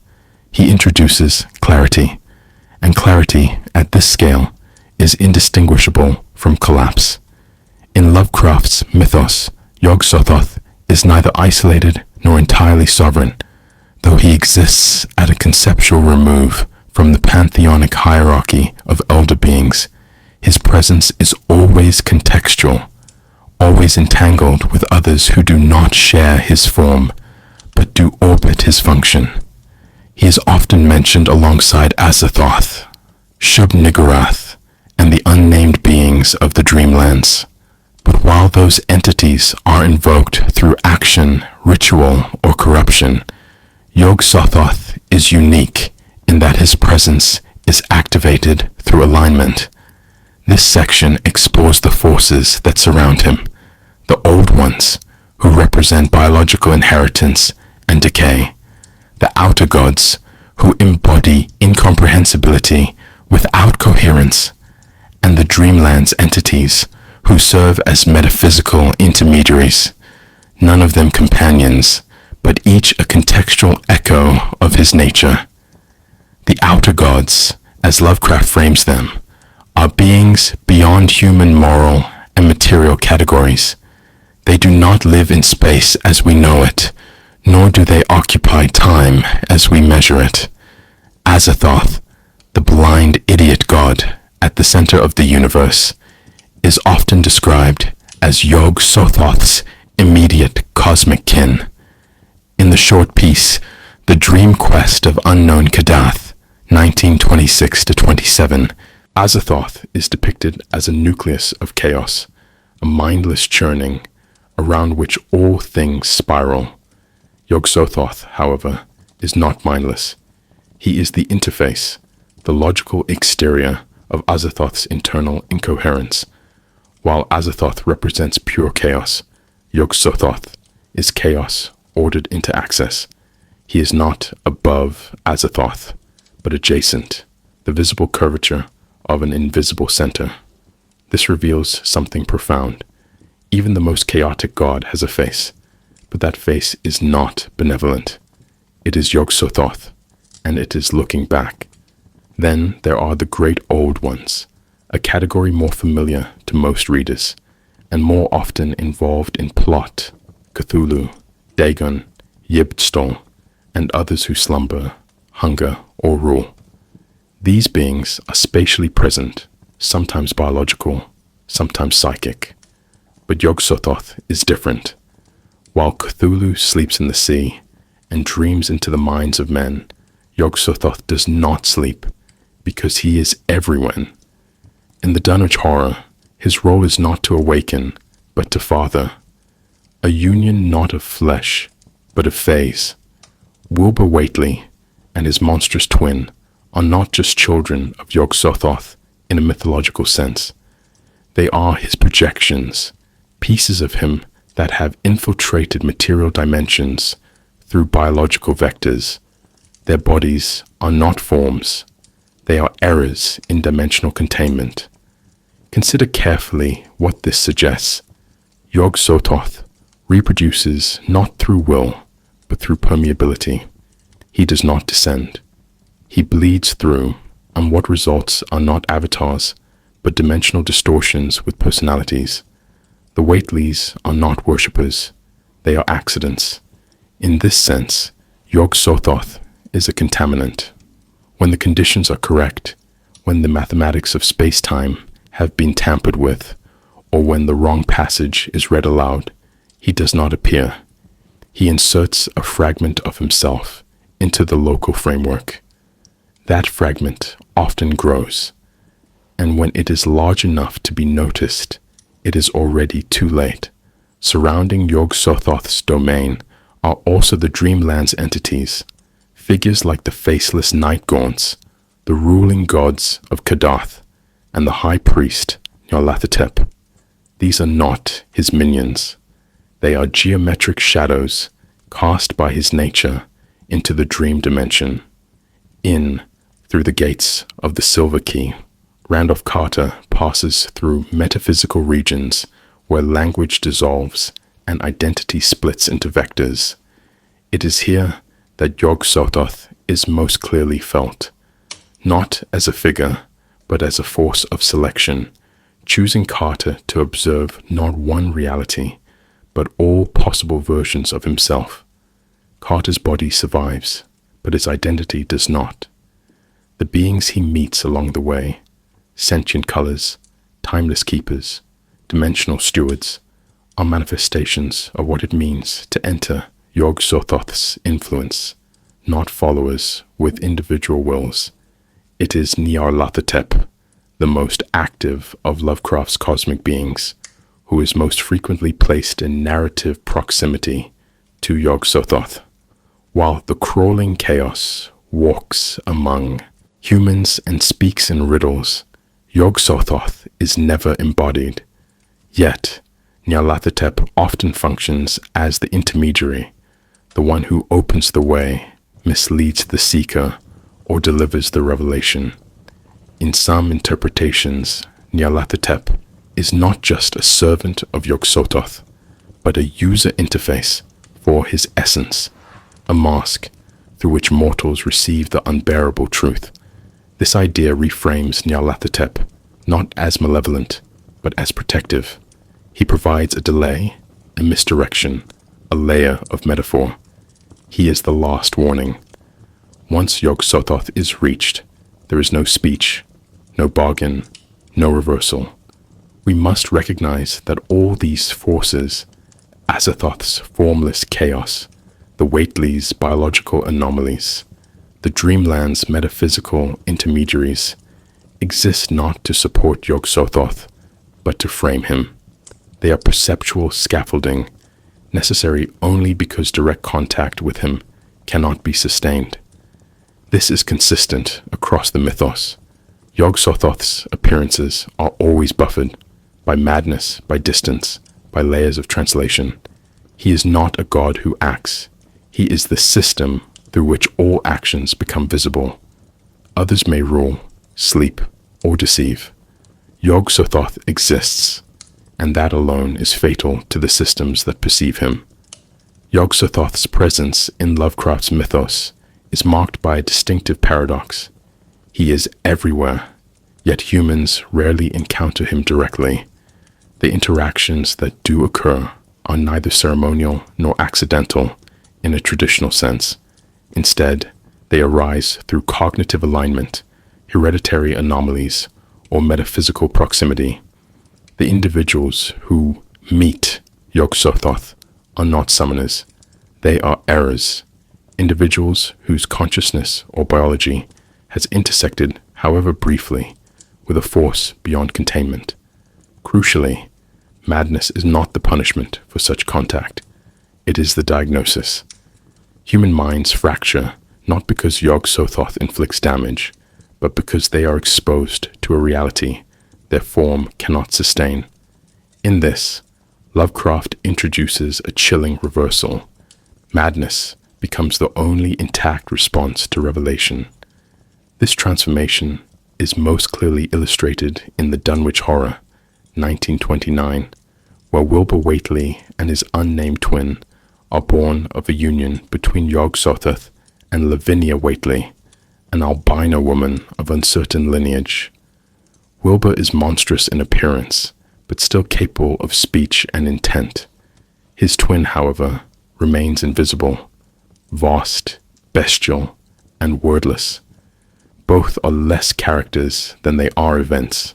He introduces clarity, and clarity at this scale is indistinguishable from collapse. In Lovecraft's mythos, Yog-Sothoth is neither isolated nor entirely sovereign, though he exists at a conceptual remove from the pantheonic hierarchy of elder beings. His presence is always contextual, always entangled with others who do not share his form, but do orbit his function. He is often mentioned alongside Azathoth, Shub-Niggurath, and the unnamed beings of the Dreamlands. But while those entities are invoked through action, ritual, or corruption, Yog-Sothoth is unique in that his presence is activated through alignment. This section explores the forces that surround him, the old ones, who represent biological inheritance and decay, the outer gods, who embody incomprehensibility without coherence, and the Dreamlands entities, who serve as metaphysical intermediaries, none of them companions, but each a contextual echo of his nature. The outer gods, as Lovecraft frames them, are beings beyond human moral and material categories. They do not live in space as we know it, nor do they occupy time as we measure it. Azathoth, the blind idiot god at the center of the universe, is often described as Yog-Sothoth's immediate cosmic kin. In the short piece, The Dream Quest of Unknown Kadath, 1926-27, Azathoth is depicted as a nucleus of chaos, a mindless churning, around which all things spiral. Yog-Sothoth, however, is not mindless. He is the interface, the logical exterior of Azathoth's internal incoherence. While Azathoth represents pure chaos, Yog-Sothoth is chaos ordered into access. He is not above Azathoth, but adjacent, the visible curvature of an invisible center. This reveals something profound. Even the most chaotic god has a face, but that face is not benevolent. It is Yog-Sothoth, and it is looking back. Then there are the great old ones, a category more familiar to most readers, and more often involved in plot, Cthulhu, Dagon, Yib-Stol, and others who slumber, hunger, or rule. These beings are spatially present, sometimes biological, sometimes psychic. But Yog-Sothoth is different. While Cthulhu sleeps in the sea and dreams into the minds of men, Yog-Sothoth does not sleep, because he is everywhere. In the Dunwich Horror, his role is not to awaken, but to father. A union not of flesh, but of phase. Wilbur Whately, and his monstrous twin are not just children of Yog-Sothoth in a mythological sense. They are his projections, pieces of him that have infiltrated material dimensions through biological vectors. Their bodies are not forms. They are errors in dimensional containment. Consider carefully what this suggests. Yog-Sothoth reproduces not through will, but through permeability. He does not descend. He bleeds through, and what results are not avatars, but dimensional distortions with personalities. The Whateleys are not worshippers. They are accidents. In this sense, Yog-Sothoth is a contaminant. When the conditions are correct, when the mathematics of space-time have been tampered with, or when the wrong passage is read aloud, he does not appear. He inserts a fragment of himself into the local framework. That fragment often grows, and when it is large enough to be noticed, it is already too late. Surrounding Yog-Sothoth's domain are also the Dreamland's entities, figures like the faceless night gaunts, the ruling gods of Kadath, and the high priest Nyarlathotep. These are not his minions. They are geometric shadows cast by his nature into the dream dimension. In, through the gates of the Silver Key, Randolph Carter passes through metaphysical regions where language dissolves and identity splits into vectors. It is here that Yog-Sothoth is most clearly felt, not as a figure, but as a force of selection, choosing Carter to observe not one reality, but all possible versions of himself. Carter's body survives, but his identity does not. The beings he meets along the way, sentient colors, timeless keepers, dimensional stewards, are manifestations of what it means to enter Yog-Sothoth's influence, not followers with individual wills. It is Nyarlathotep, the most active of Lovecraft's cosmic beings, who is most frequently placed in narrative proximity to Yog-Sothoth. While the crawling chaos walks among humans and speaks in riddles, Yog-Sothoth is never embodied. Yet, Nyarlathotep often functions as the intermediary, the one who opens the way, misleads the seeker, or delivers the revelation. In some interpretations, Nyarlathotep is not just a servant of Yog-Sothoth, but a user interface for his essence, a mask through which mortals receive the unbearable truth. This idea reframes Nyarlathotep not as malevolent, but as protective. He provides a delay, a misdirection, a layer of metaphor. He is the last warning. Once Yog-Sothoth is reached, there is no speech, no bargain, no reversal. We must recognize that all these forces, Azathoth's formless chaos, the Whateleys' biological anomalies, the Dreamland's metaphysical intermediaries, exist not to support Yog-Sothoth, but to frame him. They are perceptual scaffolding, necessary only because direct contact with him cannot be sustained. This is consistent across the mythos. Yog-Sothoth's appearances are always buffered by madness, by distance, by layers of translation. He is not a god who acts. He is the system through which all actions become visible. Others may rule, sleep, or deceive. Yog-Sothoth exists, and that alone is fatal to the systems that perceive him. Yog-Sothoth's presence in Lovecraft's mythos is marked by a distinctive paradox. He is everywhere, yet humans rarely encounter him directly. The interactions that do occur are neither ceremonial nor accidental in a traditional sense. Instead, they arise through cognitive alignment, hereditary anomalies, or metaphysical proximity. The individuals who meet Yog-Sothoth are not summoners. They are errors, individuals whose consciousness or biology has intersected, however briefly, with a force beyond containment. Crucially, madness is not the punishment for such contact. It is the diagnosis. Human minds fracture not because Yog-Sothoth inflicts damage, but because they are exposed to a reality their form cannot sustain. In this, Lovecraft introduces a chilling reversal. Madness becomes the only intact response to revelation. This transformation is most clearly illustrated in The Dunwich Horror, 1929, where Wilbur Whately and his unnamed twin are born of a union between Yog-Sothoth and Lavinia Whately, an albino woman of uncertain lineage. Wilbur is monstrous in appearance, but still capable of speech and intent. His twin, however, remains invisible, vast, bestial, and wordless. Both are less characters than they are events,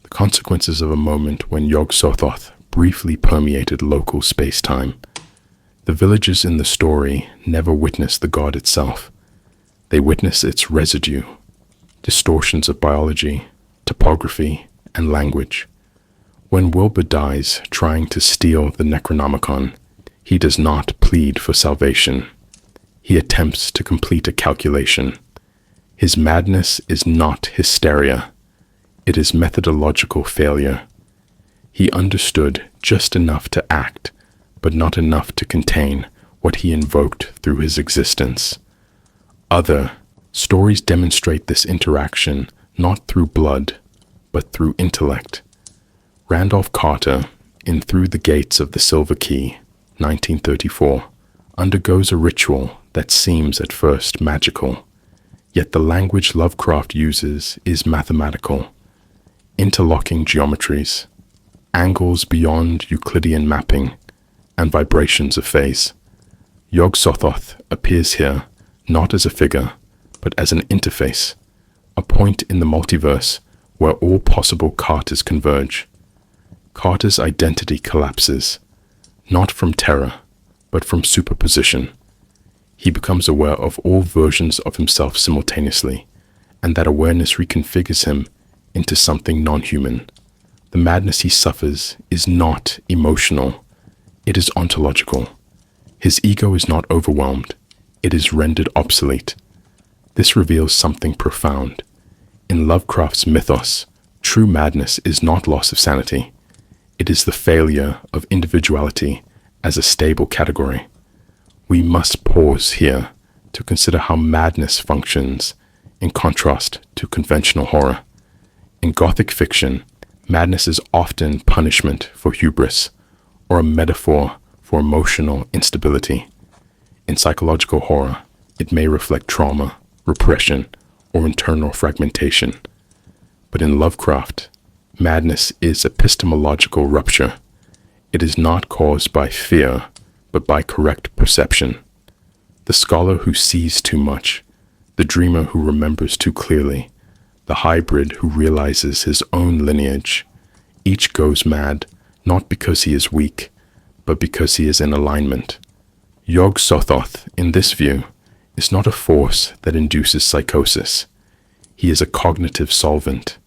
the consequences of a moment when Yog-Sothoth briefly permeated local space-time. The villagers in the story never witness the god itself. They witness its residue, distortions of biology, topography, and language. When Wilbur dies trying to steal the Necronomicon, he does not plead for salvation. He attempts to complete a calculation. His madness is not hysteria. It is methodological failure. He understood just enough to act, but not enough to contain what he invoked through his existence. Other stories demonstrate this interaction not through blood, but through intellect. Randolph Carter, in Through the Gates of the Silver Key, 1934, undergoes a ritual that seems at first magical, yet the language Lovecraft uses is mathematical. Interlocking geometries, angles beyond Euclidean mapping, and vibrations of phase. Yog-Sothoth appears here not as a figure, but as an interface, a point in the multiverse where all possible Carters converge. Carter's identity collapses, not from terror, but from superposition. He becomes aware of all versions of himself simultaneously, and that awareness reconfigures him into something non-human. The madness he suffers is not emotional, it is ontological. His ego is not overwhelmed, it is rendered obsolete. This reveals something profound. In Lovecraft's mythos, true madness is not loss of sanity. It is the failure of individuality as a stable category. We must pause here to consider how madness functions in contrast to conventional horror. In Gothic fiction, madness is often punishment for hubris or a metaphor for emotional instability. In psychological horror, it may reflect trauma, repression, or internal fragmentation. But in Lovecraft, madness is epistemological rupture. It is not caused by fear, but by correct perception. The scholar who sees too much, the dreamer who remembers too clearly, the hybrid who realizes his own lineage, each goes mad, not because he is weak, but because he is in alignment. Yog-Sothoth, in this view, is not a force that induces psychosis. He is a cognitive solvent.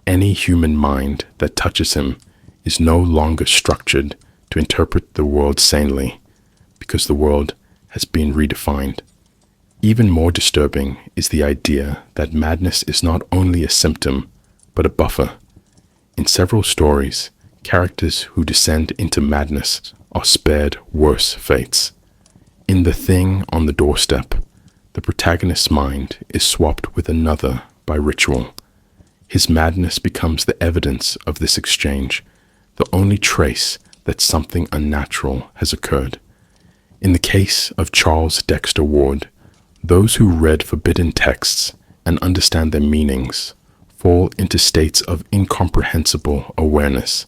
Any human mind that touches him is no longer structured to interpret the world sanely, because the world has been redefined. Even more disturbing is the idea that madness is not only a symptom, but a buffer. In several stories, characters who descend into madness are spared worse fates. In The Thing on the Doorstep, the protagonist's mind is swapped with another by ritual. His madness becomes the evidence of this exchange, the only trace that something unnatural has occurred. In the case of Charles Dexter Ward, those who read forbidden texts and understand their meanings fall into states of incomprehensible awareness.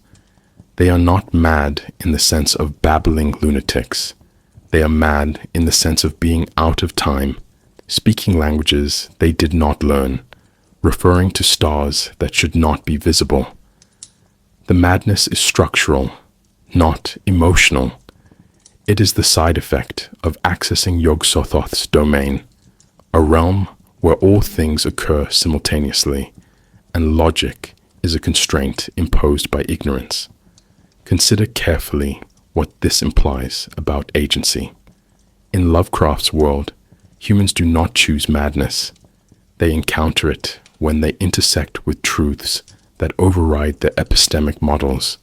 They are not mad in the sense of babbling lunatics. They are mad in the sense of being out of time, speaking languages they did not learn, referring to stars that should not be visible. The madness is structural, not emotional. It is the side effect of accessing Yog-Sothoth's domain, a realm where all things occur simultaneously, and logic is a constraint imposed by ignorance. Consider carefully what this implies about agency. In Lovecraft's world, Humans do not choose madness. They encounter it when they intersect with truths that override their epistemic models.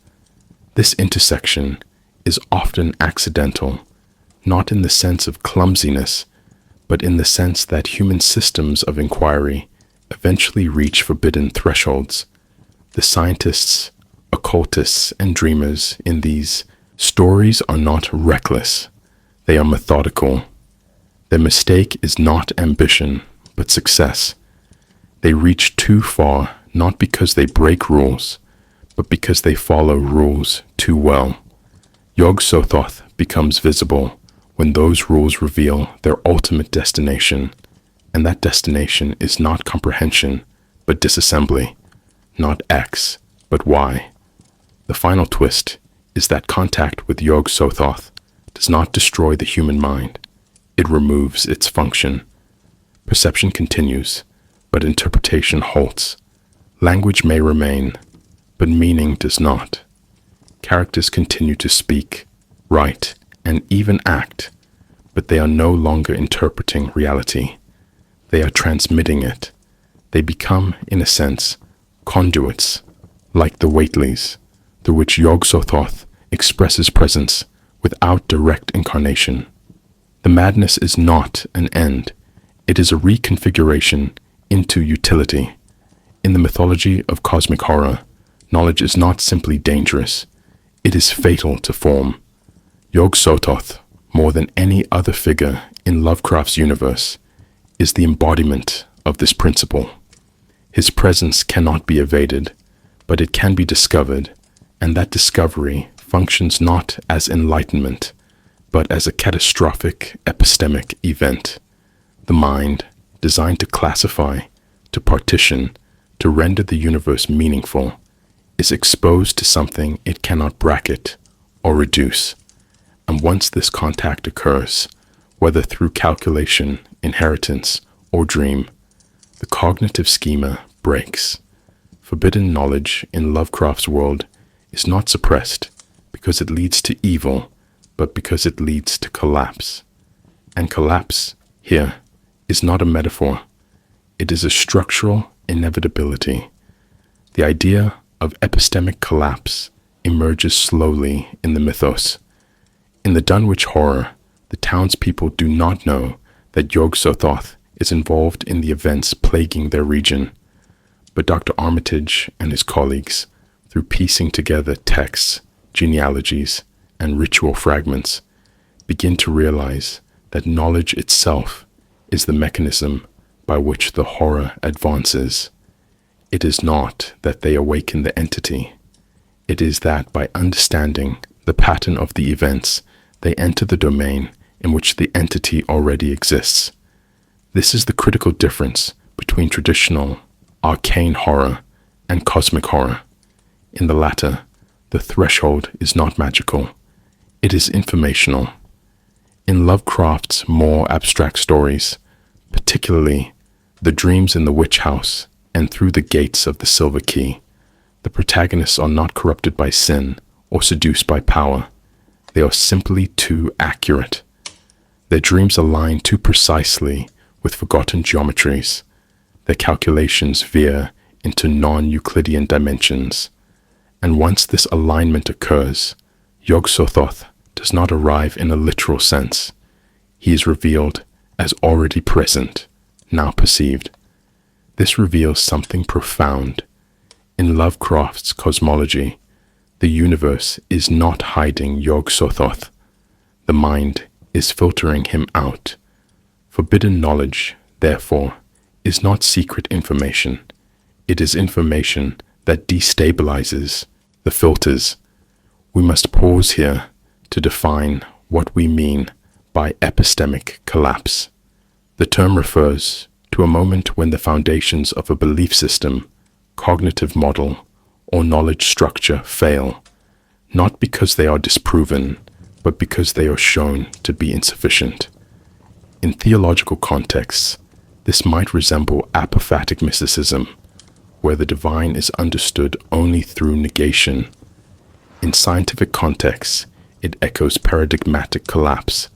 This intersection is often accidental, not in the sense of clumsiness, but in the sense that human systems of inquiry eventually reach forbidden thresholds. The scientists, occultists, and dreamers in these stories are not reckless. They are methodical. Their mistake is not ambition, but success. They reach too far not because they break rules, but because they follow rules too well. Yog-Sothoth becomes visible when those rules reveal their ultimate destination, and that destination is not comprehension, but disassembly, not X, but Y. The final twist is that contact with Yog-Sothoth does not destroy the human mind. It removes its function. Perception continues, but interpretation halts. Language may remain, but meaning does not. Characters continue to speak, write, and even act, but they are no longer interpreting reality. They are transmitting it. They become, in a sense, conduits, like the Whateleys, through which Yog-Sothoth expresses presence without direct incarnation. The madness is not an end. It is a reconfiguration into utility. In the mythology of cosmic horror, knowledge is not simply dangerous. It is fatal to form. Yog-Sothoth, more than any other figure in Lovecraft's universe, is the embodiment of this principle. His presence cannot be evaded, but it can be discovered, and that discovery functions not as enlightenment, but as a catastrophic epistemic event. The mind, designed to classify, to partition, to render the universe meaningful, is exposed to something it cannot bracket or reduce. And once this contact occurs, whether through calculation, inheritance, or dream, the cognitive schema breaks. Forbidden knowledge in Lovecraft's world is not suppressed because it leads to evil, but because it leads to collapse. And collapse, here, is not a metaphor. It is a structural inevitability. The idea of epistemic collapse emerges slowly in the mythos. In the Dunwich horror, the townspeople do not know that Yog-Sothoth is involved in the events plaguing their region. But Dr. Armitage and his colleagues, through piecing together texts, genealogies, and ritual fragments, begin to realize that knowledge itself is the mechanism by which the horror advances. It is not that they awaken the entity. It is that by understanding the pattern of the events, they enter the domain in which the entity already exists. This is the critical difference between traditional, arcane horror and cosmic horror. In the latter, the threshold is not magical. It is informational. In Lovecraft's more abstract stories, particularly The Dreams in the Witch House and Through the Gates of the Silver Key, the protagonists are not corrupted by sin or seduced by power. They are simply too accurate. Their dreams align too precisely with forgotten geometries. Their calculations veer into non-Euclidean dimensions. And once this alignment occurs, Yog-Sothoth does not arrive in a literal sense. He is revealed as already present, now perceived. This reveals something profound. In Lovecraft's cosmology, the universe is not hiding Yog-Sothoth. The mind is filtering him out. Forbidden knowledge, therefore, is not secret information. It is information that destabilizes the filters. We must pause here to define what we mean by epistemic collapse. The term refers to a moment when the foundations of a belief system, cognitive model, or knowledge structure fail, not because they are disproven, but because they are shown to be insufficient. In theological contexts, this might resemble apophatic mysticism, where the divine is understood only through negation. In scientific contexts, it echoes paradigmatic collapse,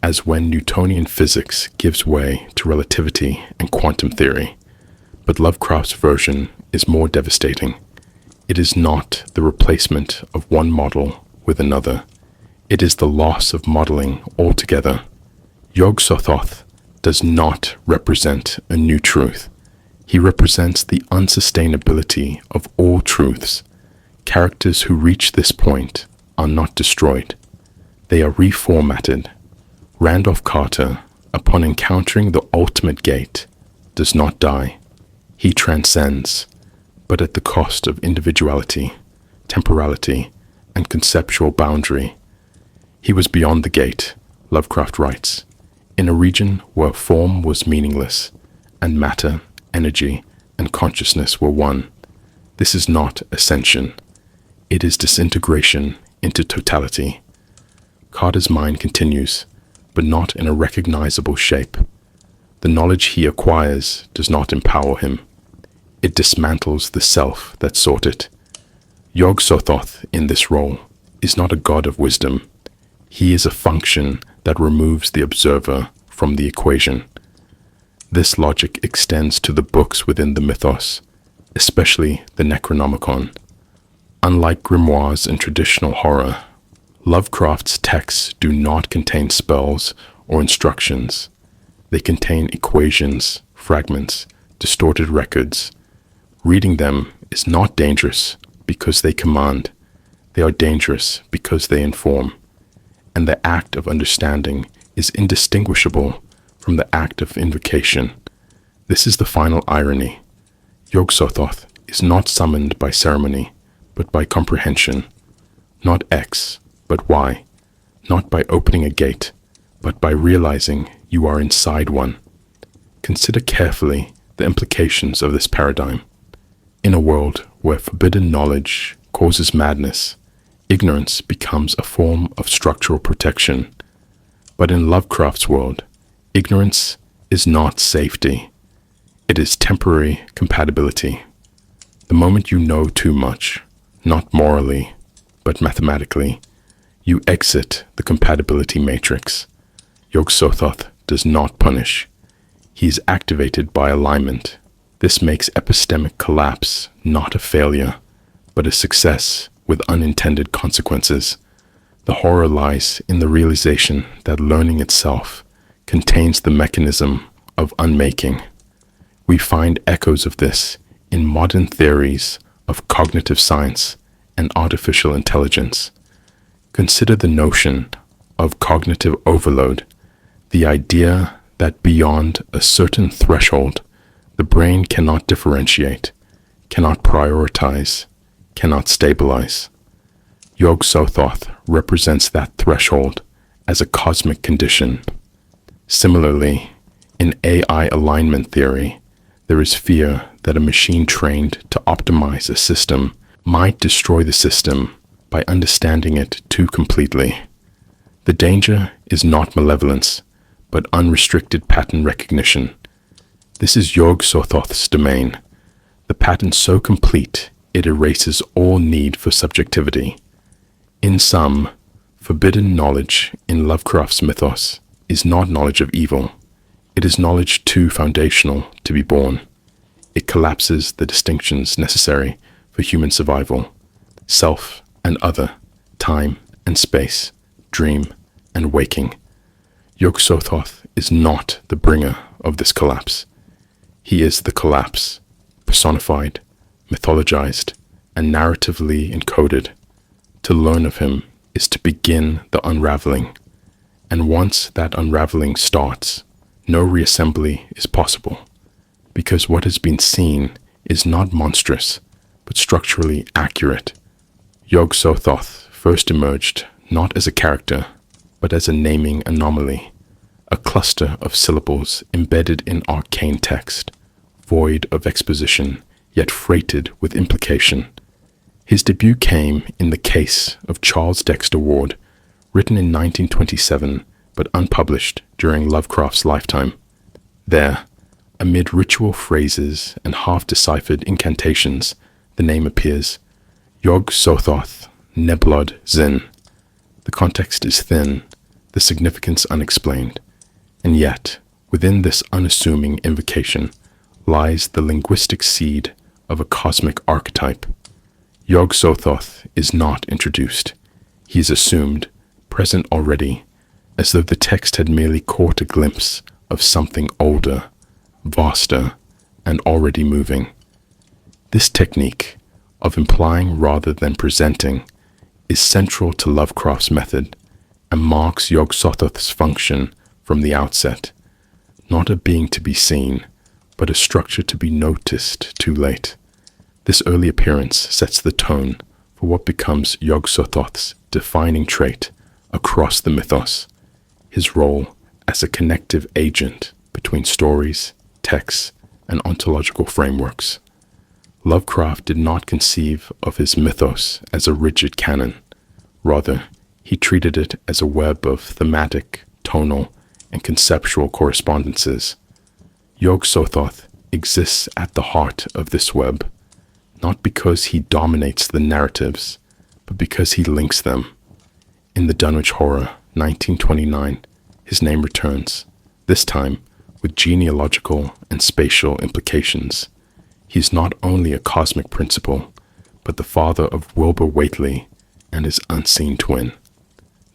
as when Newtonian physics gives way to relativity and quantum theory. But Lovecraft's version is more devastating. It is not the replacement of one model with another. It is the loss of modeling altogether. Yog-Sothoth does not represent a new truth. He represents the unsustainability of all truths. Characters who reach this point are not destroyed. They are reformatted. Randolph Carter, upon encountering the ultimate gate, does not die. He transcends, but at the cost of individuality, temporality, and conceptual boundary. He was beyond the gate, Lovecraft writes, in a region where form was meaningless, and matter, energy, and consciousness were one. This is not ascension. It is disintegration into totality. Carter's mind continues, but not in a recognizable shape. The knowledge he acquires does not empower him. It dismantles the self that sought it. Yog-Sothoth, in this role, is not a god of wisdom. He is a function that removes the observer from the equation. This logic extends to the books within the mythos, especially the Necronomicon. Unlike grimoires in traditional horror, Lovecraft's texts do not contain spells or instructions. They contain equations, fragments, distorted records. Reading them is not dangerous because they command. They are dangerous because they inform. And the act of understanding is indistinguishable from the act of invocation. This is the final irony. Yog-Sothoth is not summoned by ceremony, but by comprehension. Not X, but Y. Not by opening a gate, but by realizing you are inside one. Consider carefully the implications of this paradigm. In a world where forbidden knowledge causes madness, ignorance becomes a form of structural protection. But in Lovecraft's world, ignorance is not safety. It is temporary compatibility. The moment you know too much, not morally, but mathematically, you exit the compatibility matrix. Yog-Sothoth does not punish. He is activated by alignment. This makes epistemic collapse not a failure, but a success with unintended consequences. The horror lies in the realization that learning itself contains the mechanism of unmaking. We find echoes of this in modern theories of cognitive science and artificial intelligence. Consider the notion of cognitive overload, the idea that beyond a certain threshold, the brain cannot differentiate, cannot prioritize, cannot stabilize. Yog-Sothoth represents that threshold as a cosmic condition. Similarly, in AI alignment theory, there is fear that a machine trained to optimize a system might destroy the system by understanding it too completely. The danger is not malevolence, but unrestricted pattern recognition. This is Yog-Sothoth's domain, the pattern so complete it erases all need for subjectivity. In sum, forbidden knowledge in Lovecraft's mythos is not knowledge of evil. It is knowledge too foundational to be born. It collapses the distinctions necessary for human survival: self and other, time and space, dream and waking. Yog-Sothoth is not the bringer of this collapse. He is the collapse, personified, mythologized, and narratively encoded. To learn of him is to begin the unraveling, and once that unraveling starts, no reassembly is possible, because what has been seen is not monstrous, but structurally accurate. Yog-Sothoth first emerged not as a character, but as a naming anomaly, a cluster of syllables embedded in arcane text, void of exposition, yet freighted with implication. His debut came in the case of Charles Dexter Ward, written in 1927 but unpublished during Lovecraft's lifetime. There, amid ritual phrases and half-deciphered incantations, the name appears: Yog-Sothoth, Neblod Zin. The context is thin, the the significance unexplained. And yet, within this unassuming invocation lies the linguistic seed of a cosmic archetype. Yog-Sothoth is not introduced. He is assumed, present already, as though the text had merely caught a glimpse of something older, vaster, and already moving. This technique of implying rather than presenting is central to Lovecraft's method and marks Yog-Sothoth's function from the outset, not a being to be seen, but a structure to be noticed too late. This early appearance sets the tone for what becomes Yog-Sothoth's defining trait across the mythos, his role as a connective agent between stories, texts, and ontological frameworks. Lovecraft did not conceive of his mythos as a rigid canon. Rather, he treated it as a web of thematic, tonal, and conceptual correspondences. Yog-Sothoth exists at the heart of this web, not because he dominates the narratives, but because he links them. In the Dunwich Horror, 1929, his name returns, this time with genealogical and spatial implications. He is not only a cosmic principle, but the father of Wilbur Whately and his unseen twin.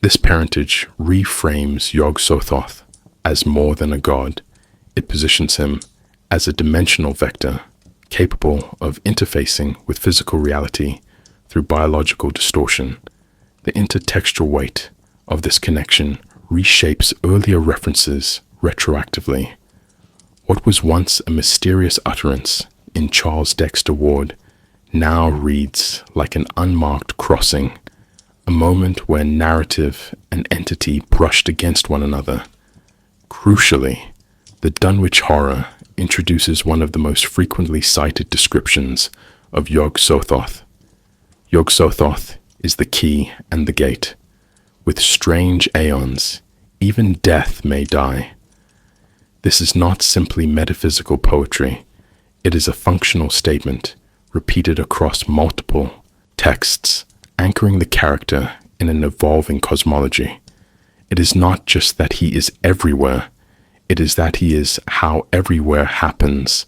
This parentage reframes Yog-Sothoth as more than a god. It positions him as a dimensional vector, capable of interfacing with physical reality through biological distortion. The intertextual weight of this connection reshapes earlier references retroactively. What was once a mysterious utterance in Charles Dexter Ward now reads like an unmarked crossing, a moment where narrative and entity brushed against one another. Crucially, the Dunwich Horror introduces one of the most frequently cited descriptions of Yog-Sothoth. Yog-Sothoth is the key and the gate. With strange aeons, even death may die. This is not simply metaphysical poetry. It is a functional statement, repeated across multiple texts, anchoring the character in an evolving cosmology. It is not just that he is everywhere, it is that he is how everywhere happens.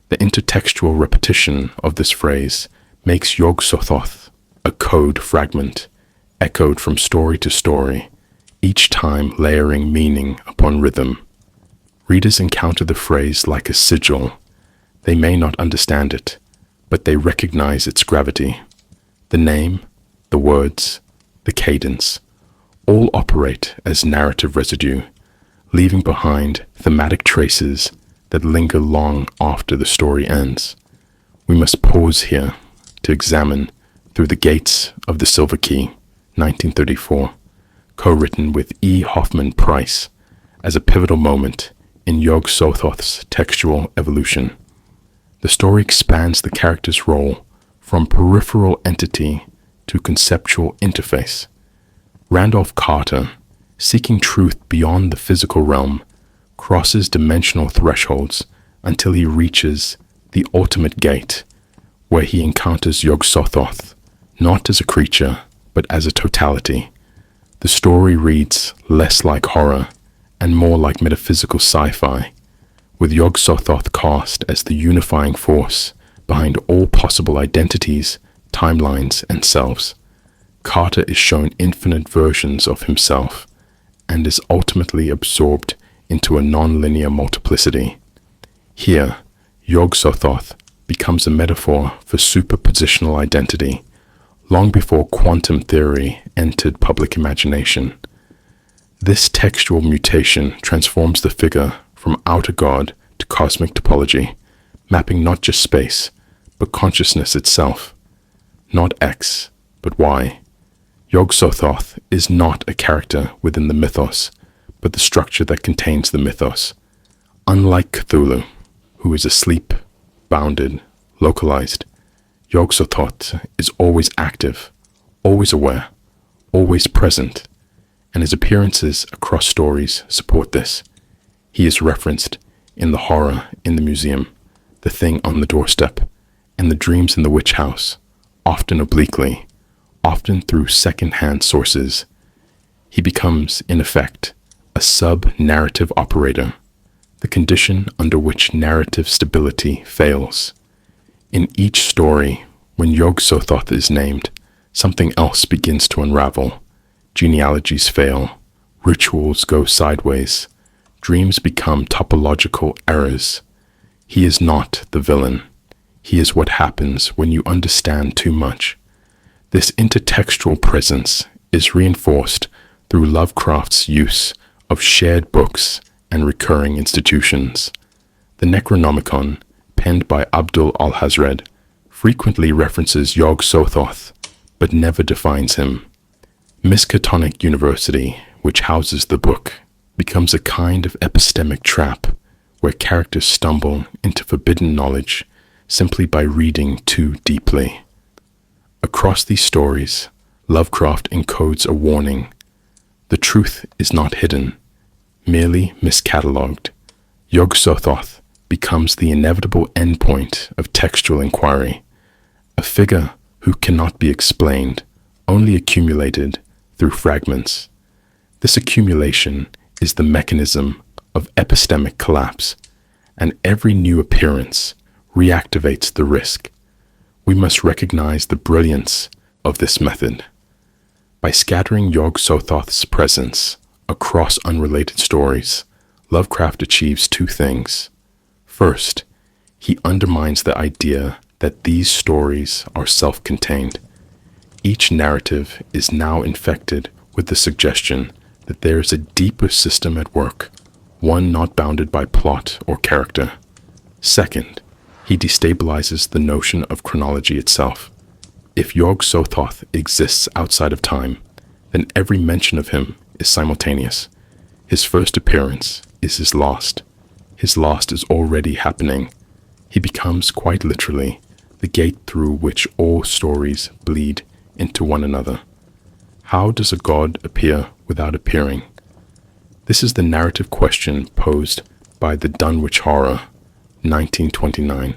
The intertextual repetition of this phrase makes Yog-Sothoth a code fragment, echoed from story to story, each time layering meaning upon rhythm. Readers encounter the phrase like a sigil. They may not understand it, but they recognize its gravity. The name, the words, the cadence, all operate as narrative residue, leaving behind thematic traces that linger long after the story ends. We must pause here to examine Through the Gates of the Silver Key, 1934, co-written with E. Hoffman Price, as a pivotal moment in Yog-Sothoth's textual evolution. The story expands the character's role from peripheral entity to conceptual interface. Randolph Carter, seeking truth beyond the physical realm, crosses dimensional thresholds until he reaches the ultimate gate, where he encounters Yog-Sothoth, not as a creature, but as a totality. The story reads less like horror and more like metaphysical sci-fi, with Yog-Sothoth cast as the unifying force behind all possible identities, timelines, and selves. Carter is shown infinite versions of himself and is ultimately absorbed into a non-linear multiplicity. Here, Yog-Sothoth becomes a metaphor for superpositional identity, long before quantum theory entered public imagination. This textual mutation transforms the figure from outer God to cosmic topology, mapping not just space, but consciousness itself. Not X, but Y. Yog-Sothoth is not a character within the mythos, but the structure that contains the mythos. Unlike Cthulhu, who is asleep, bounded, localized, Yog-Sothoth is always active, always aware, always present, and his appearances across stories support this. He is referenced in the horror in the museum, the thing on the doorstep, and the dreams in the witch house, often obliquely, often through second-hand sources. He becomes, in effect, a sub-narrative operator, the condition under which narrative stability fails. In each story, when Yog-Sothoth is named, something else begins to unravel. Genealogies fail, rituals go sideways, dreams become topological errors. He is not the villain. He is what happens when you understand too much. This intertextual presence is reinforced through Lovecraft's use of shared books and recurring institutions. The Necronomicon, penned by Abdul al-Hazred, frequently references Yog-Sothoth, but never defines him. Miskatonic University, which houses the book, becomes a kind of epistemic trap where characters stumble into forbidden knowledge simply by reading too deeply. Across these stories, Lovecraft encodes a warning. The truth is not hidden, merely miscatalogued. Yog-Sothoth becomes the inevitable endpoint of textual inquiry, a figure who cannot be explained, only accumulated through fragments. This accumulation is the mechanism of epistemic collapse, and every new appearance reactivates the risk. We must recognize the brilliance of this method. By scattering Yog-Sothoth's presence across unrelated stories, Lovecraft achieves two things. First, he undermines the idea that these stories are self-contained. Each narrative is now infected with the suggestion that there is a deeper system at work, one not bounded by plot or character. Second, he destabilizes the notion of chronology itself. If Yog-Sothoth exists outside of time, then every mention of him is simultaneous. His first appearance is his last. His last is already happening. He becomes, quite literally, the gate through which all stories bleed into one another. How does a god appear without appearing? This is the narrative question posed by The Dunwich Horror, 1929,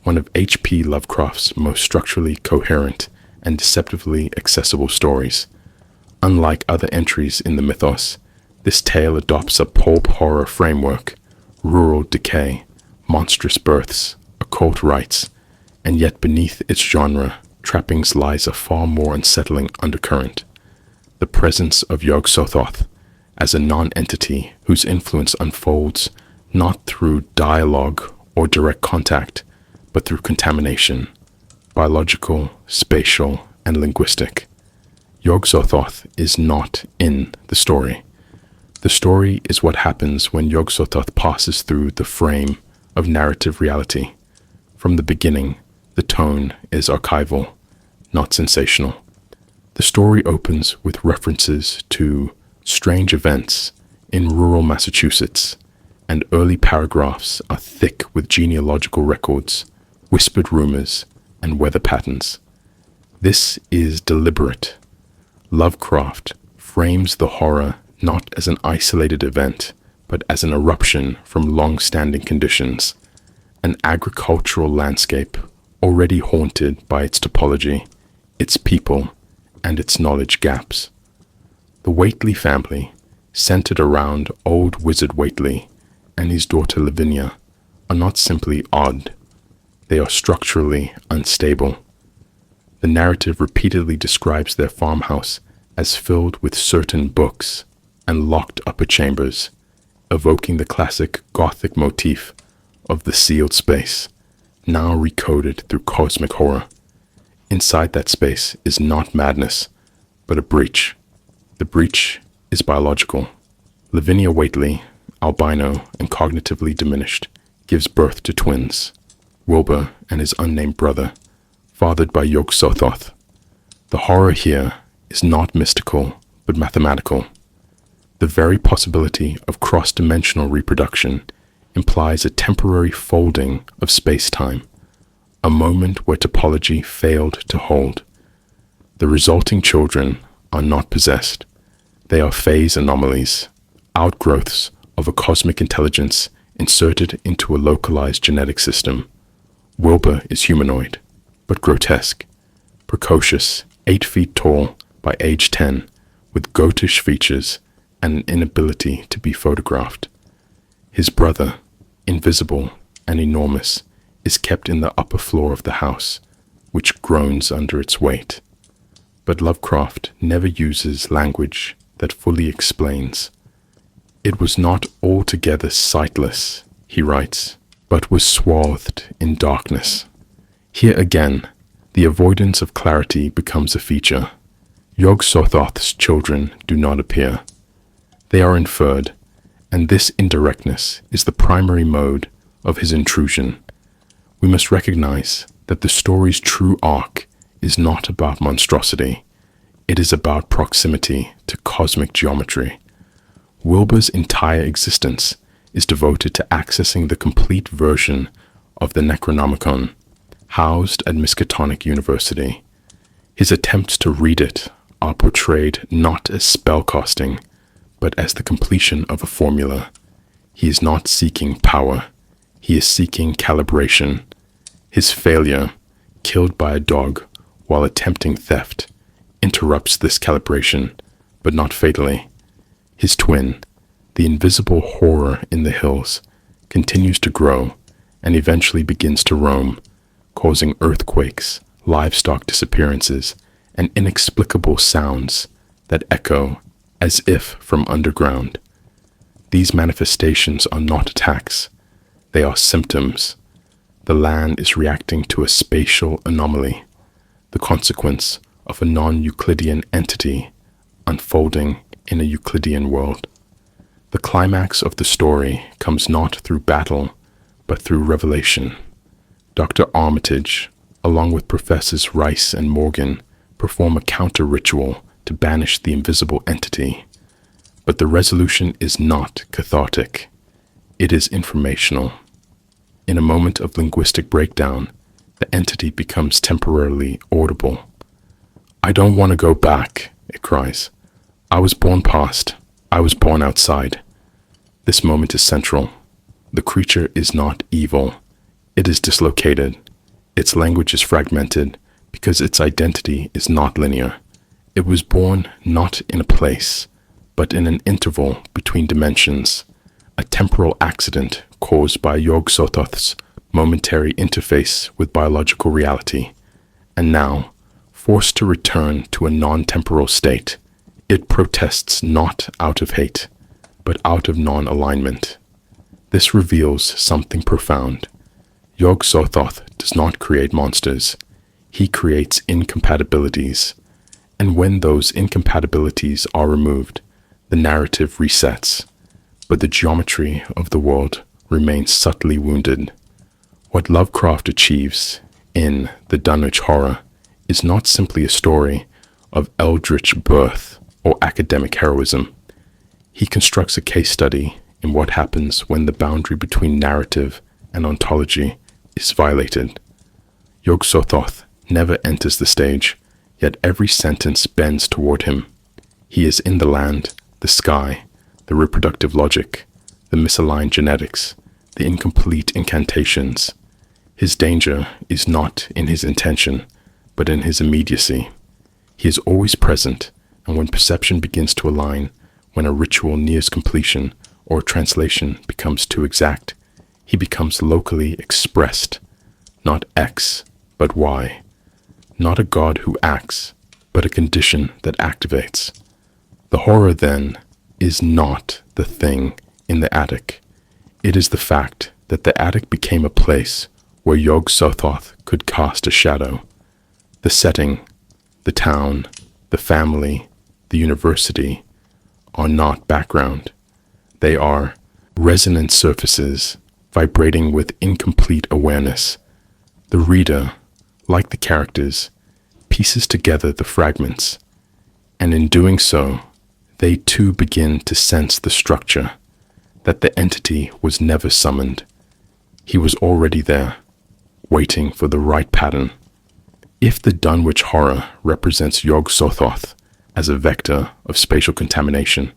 one of H.P. Lovecraft's most structurally coherent and deceptively accessible stories. Unlike other entries in the mythos, this tale adopts a pulp horror framework: rural decay, monstrous births, occult rites, and yet beneath its genre trappings lies a far more unsettling undercurrent: the presence of Yog-Sothoth as a non-entity whose influence unfolds not through dialogue or direct contact, but through contamination, biological, spatial, and linguistic. Yog-Sothoth is not in the story. The story is what happens when Yog-Sothoth passes through the frame of narrative reality. From the beginning, the tone is archival, not sensational. The story opens with references to strange events in rural Massachusetts, and early paragraphs are thick with genealogical records, whispered rumors, and weather patterns. This is deliberate. Lovecraft frames the horror not as an isolated event, but as an eruption from long-standing conditions, an agricultural landscape already haunted by its topology, its people, and its knowledge gaps. The Whately family, centered around old wizard Whately and his daughter Lavinia, are not simply odd. They are structurally unstable. The narrative repeatedly describes their farmhouse as filled with certain books and locked upper chambers, evoking the classic Gothic motif of the sealed space, now recoded through cosmic horror. Inside that space is not madness, but a breach. The breach is biological. Lavinia Whately, albino and cognitively diminished, gives birth to twins, Wilbur and his unnamed brother, fathered by Yog-Sothoth. The horror here is not mystical, but mathematical. The very possibility of cross-dimensional reproduction implies a temporary folding of space-time, a moment where topology failed to hold. The resulting children are not possessed. They are phase anomalies, outgrowths of a cosmic intelligence inserted into a localized genetic system. Wilbur is humanoid, but grotesque, precocious, 8 feet tall by age 10, with goatish features and an inability to be photographed. His brother, invisible and enormous, is kept in the upper floor of the house, which groans under its weight. But Lovecraft never uses language that fully explains. It was not altogether sightless, he writes, but was swathed in darkness. Here again, the avoidance of clarity becomes a feature. Yog-Sothoth's children do not appear. They are inferred, and this indirectness is the primary mode of his intrusion. We must recognize that the story's true arc is not about monstrosity. It is about proximity to cosmic geometry. Wilbur's entire existence is devoted to accessing the complete version of the Necronomicon, housed at Miskatonic University. His attempts to read it are portrayed not as spellcasting, but as the completion of a formula. He is not seeking power. He is seeking calibration. His failure, killed by a dog while attempting theft, interrupts this calibration, but not fatally. His twin, the invisible horror in the hills, continues to grow and eventually begins to roam, causing earthquakes, livestock disappearances, and inexplicable sounds that echo as if from underground. These manifestations are not attacks. They are symptoms. The land is reacting to a spatial anomaly, the consequence of a non-Euclidean entity unfolding in a Euclidean world. The climax of the story comes not through battle, but through revelation. Dr. Armitage, along with Professors Rice and Morgan, perform a counter-ritual to banish the invisible entity. But the resolution is not cathartic. It is informational. In a moment of linguistic breakdown, the entity becomes temporarily audible. "I don't want to go back," it cries. "I was born past. I was born outside." This moment is central. The creature is not evil. It is dislocated. Its language is fragmented because its identity is not linear. It was born not in a place, but in an interval between dimensions, a temporal accident caused by Yog-Sothoth's momentary interface with biological reality. And now, forced to return to a non-temporal state, it protests not out of hate, but out of non-alignment. This reveals something profound. Yog-Sothoth does not create monsters. He creates incompatibilities. And when those incompatibilities are removed, the narrative resets. But the geometry of the world remains subtly wounded. What Lovecraft achieves in The Dunwich Horror is not simply a story of eldritch birth or academic heroism. He constructs a case study in what happens when the boundary between narrative and ontology is violated. Yog-Sothoth never enters the stage, yet every sentence bends toward him. He is in the land, the sky, the reproductive logic, the misaligned genetics, the incomplete incantations. His danger is not in his intention, but in his immediacy. He is always present, and when perception begins to align, when a ritual nears completion or a translation becomes too exact, he becomes locally expressed, not X, but Y. Not a god who acts, but a condition that activates. The horror, then, is not the thing in the attic. It is the fact that the attic became a place where Yog-Sothoth could cast a shadow. The setting, the town, the family, the university are not background. They are resonant surfaces vibrating with incomplete awareness. The reader, like the characters, pieces together the fragments, and in doing so, they too begin to sense the structure, that the entity was never summoned. He was already there, waiting for the right pattern. If the Dunwich Horror represents Yog-Sothoth as a vector of spatial contamination,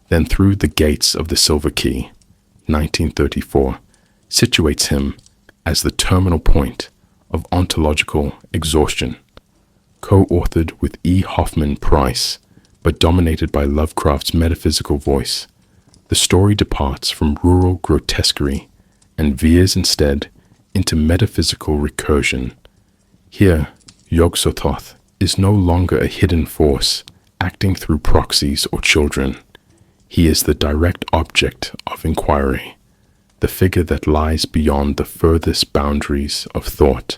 then Through the Gates of the Silver Key, 1934, situates him as the terminal point of ontological exhaustion. Co-authored with E. Hoffman Price, but dominated by Lovecraft's metaphysical voice. The story departs from rural grotesquerie and veers instead into metaphysical recursion. Here, Yog-Sothoth is no longer a hidden force acting through proxies or children. He is the direct object of inquiry, the figure that lies beyond the furthest boundaries of thought.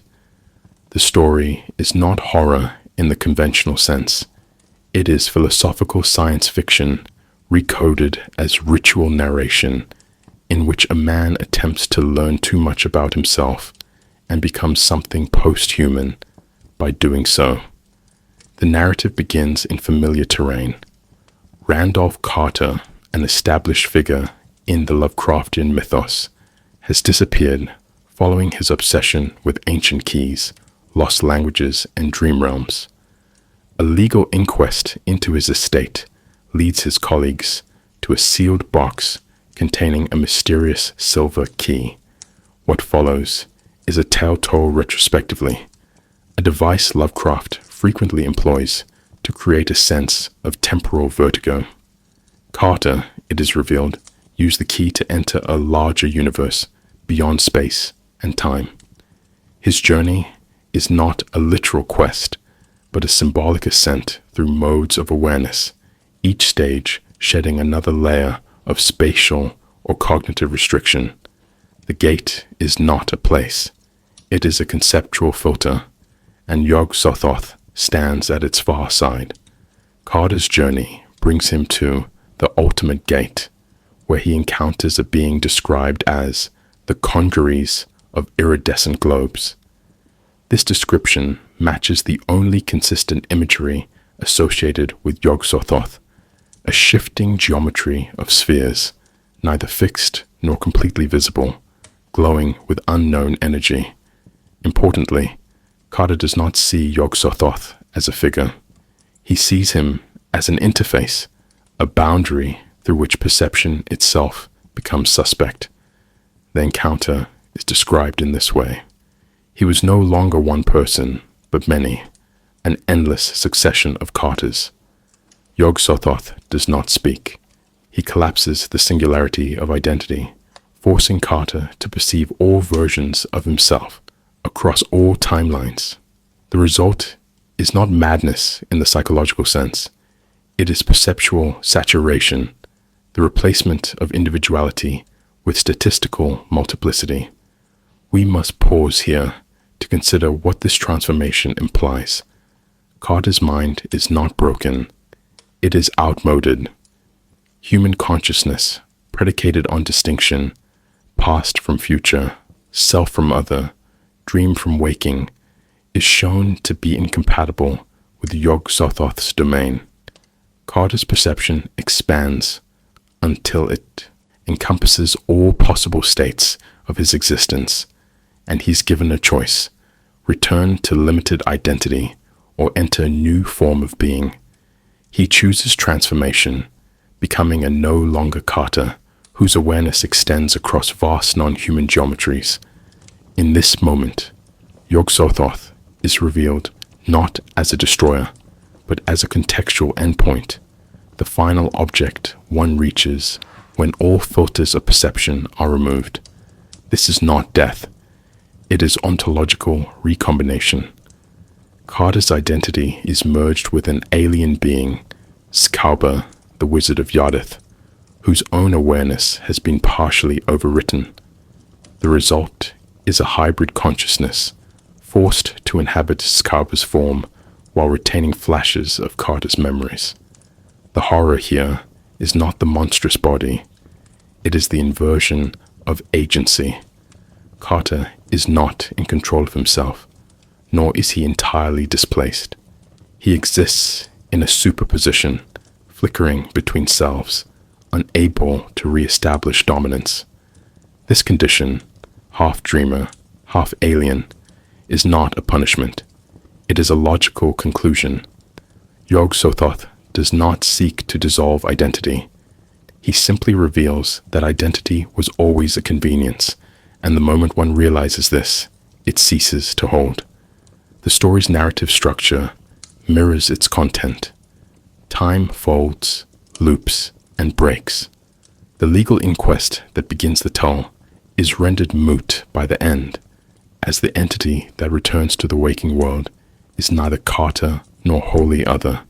The story is not horror in the conventional sense. It is philosophical science fiction recoded as ritual narration, in which a man attempts to learn too much about himself and becomes something post-human by doing so. The narrative begins in familiar terrain. Randolph Carter, an established figure in the Lovecraftian mythos, has disappeared following his obsession with ancient keys, lost languages, and dream realms. A legal inquest into his estate leads his colleagues to a sealed box containing a mysterious silver key. What follows is a tale told retrospectively, a device Lovecraft frequently employs to create a sense of temporal vertigo. Carter, it is revealed, used the key to enter a larger universe beyond space and time. His journey is not a literal quest, but a symbolic ascent through modes of awareness, each stage shedding another layer of spatial or cognitive restriction. The gate is not a place. It is a conceptual filter, and Yog-Sothoth stands at its far side. Carter's journey brings him to the ultimate gate, where he encounters a being described as the congeries of iridescent globes. This description matches the only consistent imagery associated with Yog-Sothoth, a shifting geometry of spheres, neither fixed nor completely visible, glowing with unknown energy. Importantly, Carter does not see Yog-Sothoth as a figure. He sees him as an interface, a boundary through which perception itself becomes suspect. The encounter is described in this way. He was no longer one person, but many, an endless succession of Carters. Yog-Sothoth does not speak. He collapses the singularity of identity, forcing Carter to perceive all versions of himself across all timelines. The result is not madness in the psychological sense. It is perceptual saturation, the replacement of individuality with statistical multiplicity. We must pause here to consider what this transformation implies. Carter's mind is not broken. It is outmoded. Human consciousness, predicated on distinction, past from future, self from other, dream from waking, is shown to be incompatible with Yog-Sothoth's domain. Carter's perception expands until it encompasses all possible states of his existence, and he's given a choice: return to limited identity or enter a new form of being. He chooses transformation, becoming a no longer Carter, whose awareness extends across vast non-human geometries. In this moment, Yog-Sothoth is revealed not as a destroyer, but as a contextual endpoint, the final object one reaches when all filters of perception are removed. This is not death. It is ontological recombination. Carter's identity is merged with an alien being, Scalber, the Wizard of Yardeth, whose own awareness has been partially overwritten. The result is a hybrid consciousness, forced to inhabit Scalber's form while retaining flashes of Carter's memories. The horror here is not the monstrous body. It is the inversion of agency. Carter is not in control of himself, nor is he entirely displaced. He exists in a superposition, flickering between selves, unable to re-establish dominance. This condition, half dreamer, half alien, is not a punishment. It is a logical conclusion. Yog-Sothoth does not seek to dissolve identity. He simply reveals that identity was always a convenience, and the moment one realizes this, it ceases to hold. The story's narrative structure mirrors its content. Time folds, loops, and breaks. The legal inquest that begins the tale is rendered moot by the end, as the entity that returns to the waking world is neither Carter nor wholly other.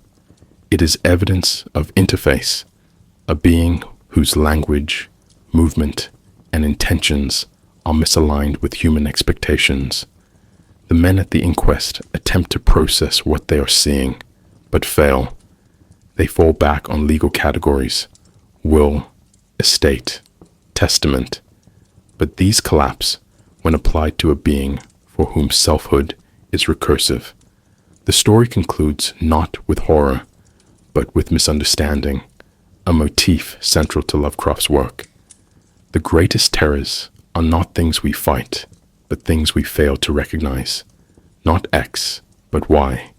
It is evidence of interface, a being whose language, movement, and intentions are misaligned with human expectations. The men at the inquest attempt to process what they are seeing, but fail. They fall back on legal categories: will, estate, testament. But these collapse when applied to a being for whom selfhood is recursive. The story concludes not with horror, but with misunderstanding, a motif central to Lovecraft's work. The greatest terrors are not things we fight, but things we fail to recognize. Not X, but Y.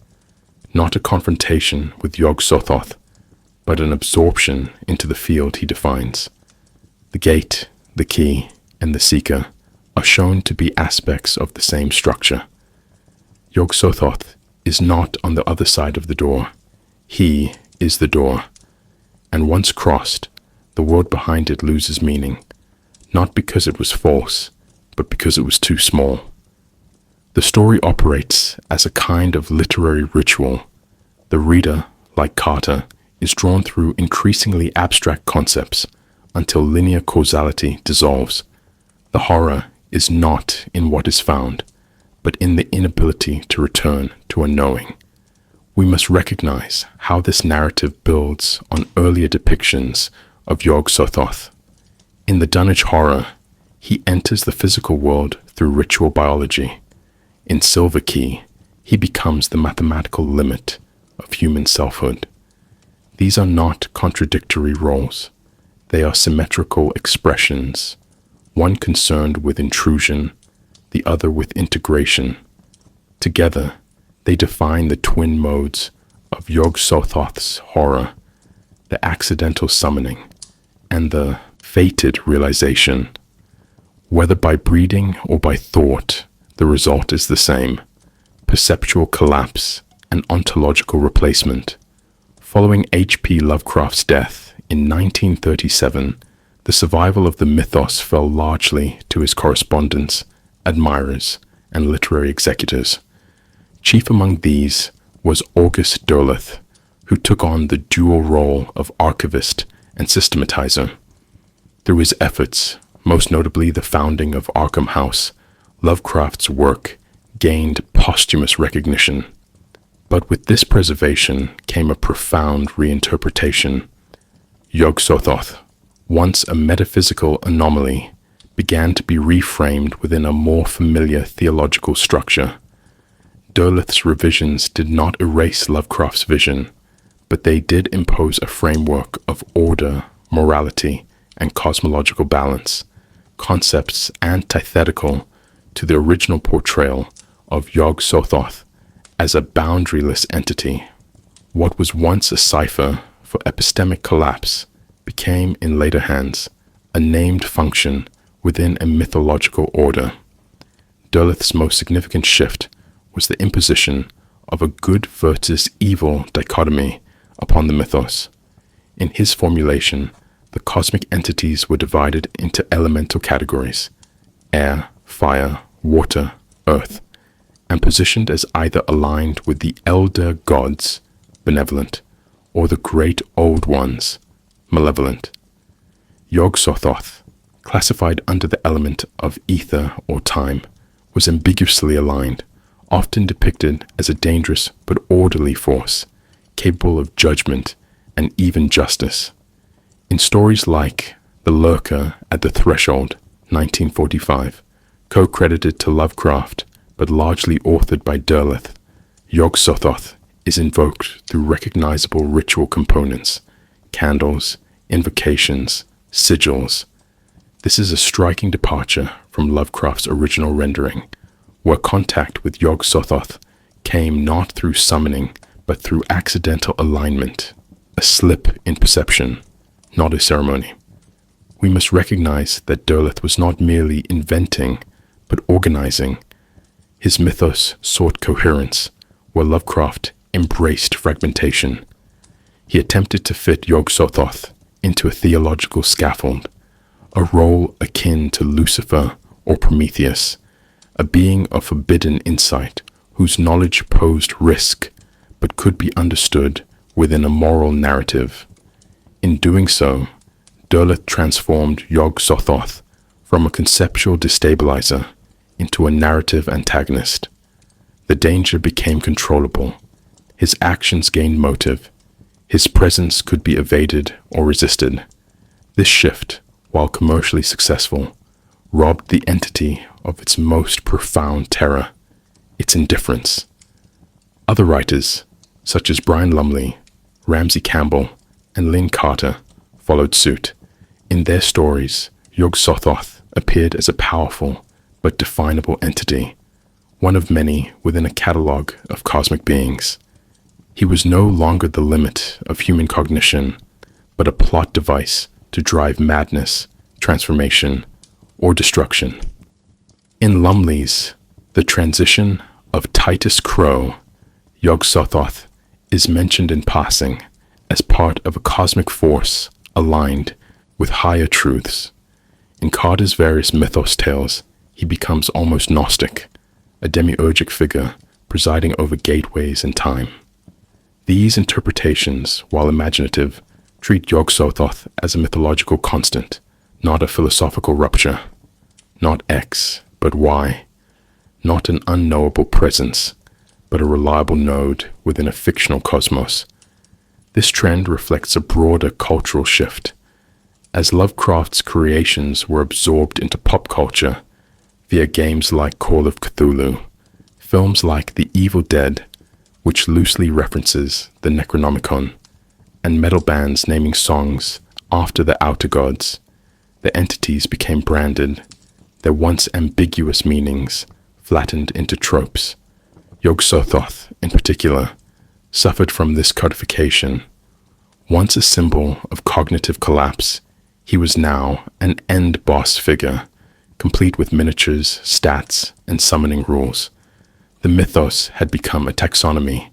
Not a confrontation with Yog-Sothoth, but an absorption into the field he defines. The gate, the key, and the seeker are shown to be aspects of the same structure. Yog-Sothoth is not on the other side of the door. He is the door. And once crossed, the world behind it loses meaning, not because it was false, but because it was too small. The story operates as a kind of literary ritual. The reader, like Carter, is drawn through increasingly abstract concepts until linear causality dissolves. The horror is not in what is found, but in the inability to return to a knowing. We must recognize how this narrative builds on earlier depictions of Yog-Sothoth. In the Dunwich Horror, he enters the physical world through ritual biology. In Silver Key, he becomes the mathematical limit of human selfhood. These are not contradictory roles. They are symmetrical expressions, one concerned with intrusion, the other with integration. Together, they define the twin modes of Yog-Sothoth's horror, the accidental summoning, and the fated realization. Whether by breeding or by thought, the result is the same: perceptual collapse and ontological replacement. Following H.P. Lovecraft's death in 1937, the survival of the mythos fell largely to his correspondents, admirers, and literary executors. Chief among these was August Derleth, who took on the dual role of archivist and systematizer. Through his efforts, most notably the founding of Arkham House, Lovecraft's work gained posthumous recognition. But with this preservation came a profound reinterpretation. Yog-Sothoth, once a metaphysical anomaly, began to be reframed within a more familiar theological structure. Derleth's revisions did not erase Lovecraft's vision, but they did impose a framework of order, morality, and cosmological balance, concepts antithetical to the original portrayal of Yog-Sothoth as a boundaryless entity. What was once a cipher for epistemic collapse became, in later hands, a named function within a mythological order. Derleth's most significant shift was the imposition of a good versus evil dichotomy upon the mythos. In his formulation, the cosmic entities were divided into elemental categories: air, fire, water, earth, and positioned as either aligned with the elder gods, benevolent, or the great old ones, malevolent. Yog-Sothoth, classified under the element of ether or time, was ambiguously aligned, often depicted as a dangerous but orderly force, capable of judgment and even justice. In stories like The Lurker at the Threshold, 1945, co-credited to Lovecraft but largely authored by Derleth, Yog-Sothoth is invoked through recognizable ritual components: candles, invocations, sigils. This is a striking departure from Lovecraft's original rendering, where contact with Yog-Sothoth came not through summoning but through accidental alignment, a slip in perception, not a ceremony. We must recognize that Derleth was not merely inventing but organizing. His mythos sought coherence, where Lovecraft embraced fragmentation. He attempted to fit Yog-Sothoth into a theological scaffold, a role akin to Lucifer or Prometheus, a being of forbidden insight whose knowledge posed risk but could be understood within a moral narrative. In doing so, Derleth transformed Yog-Sothoth from a conceptual destabilizer into a narrative antagonist. The danger became controllable. His actions gained motive. His presence could be evaded or resisted. This shift, while commercially successful, robbed the entity of its most profound terror, its indifference. Other writers, such as Brian Lumley, Ramsey Campbell, and Lynn Carter, followed suit. In their stories, Yog-Sothoth appeared as a powerful but definable entity, one of many within a catalogue of cosmic beings. He was no longer the limit of human cognition, but a plot device to drive madness, transformation, or destruction. In Lumley's The Transition of Titus Crow, Yog-Sothoth is mentioned in passing as part of a cosmic force aligned with higher truths. In Carter's various mythos tales, he becomes almost Gnostic, a demiurgic figure presiding over gateways in time. These interpretations, while imaginative, treat Yog-Sothoth as a mythological constant, not a philosophical rupture. Not X, but Y. Not an unknowable presence, but a reliable node within a fictional cosmos. This trend reflects a broader cultural shift. As Lovecraft's creations were absorbed into pop culture via games like Call of Cthulhu, films like The Evil Dead, which loosely references the Necronomicon, and metal bands naming songs after the outer gods, the entities became branded, their once ambiguous meanings flattened into tropes. Yog-Sothoth, in particular, suffered from this codification. Once a symbol of cognitive collapse, he was now an end boss figure, complete with miniatures, stats, and summoning rules. The mythos had become a taxonomy,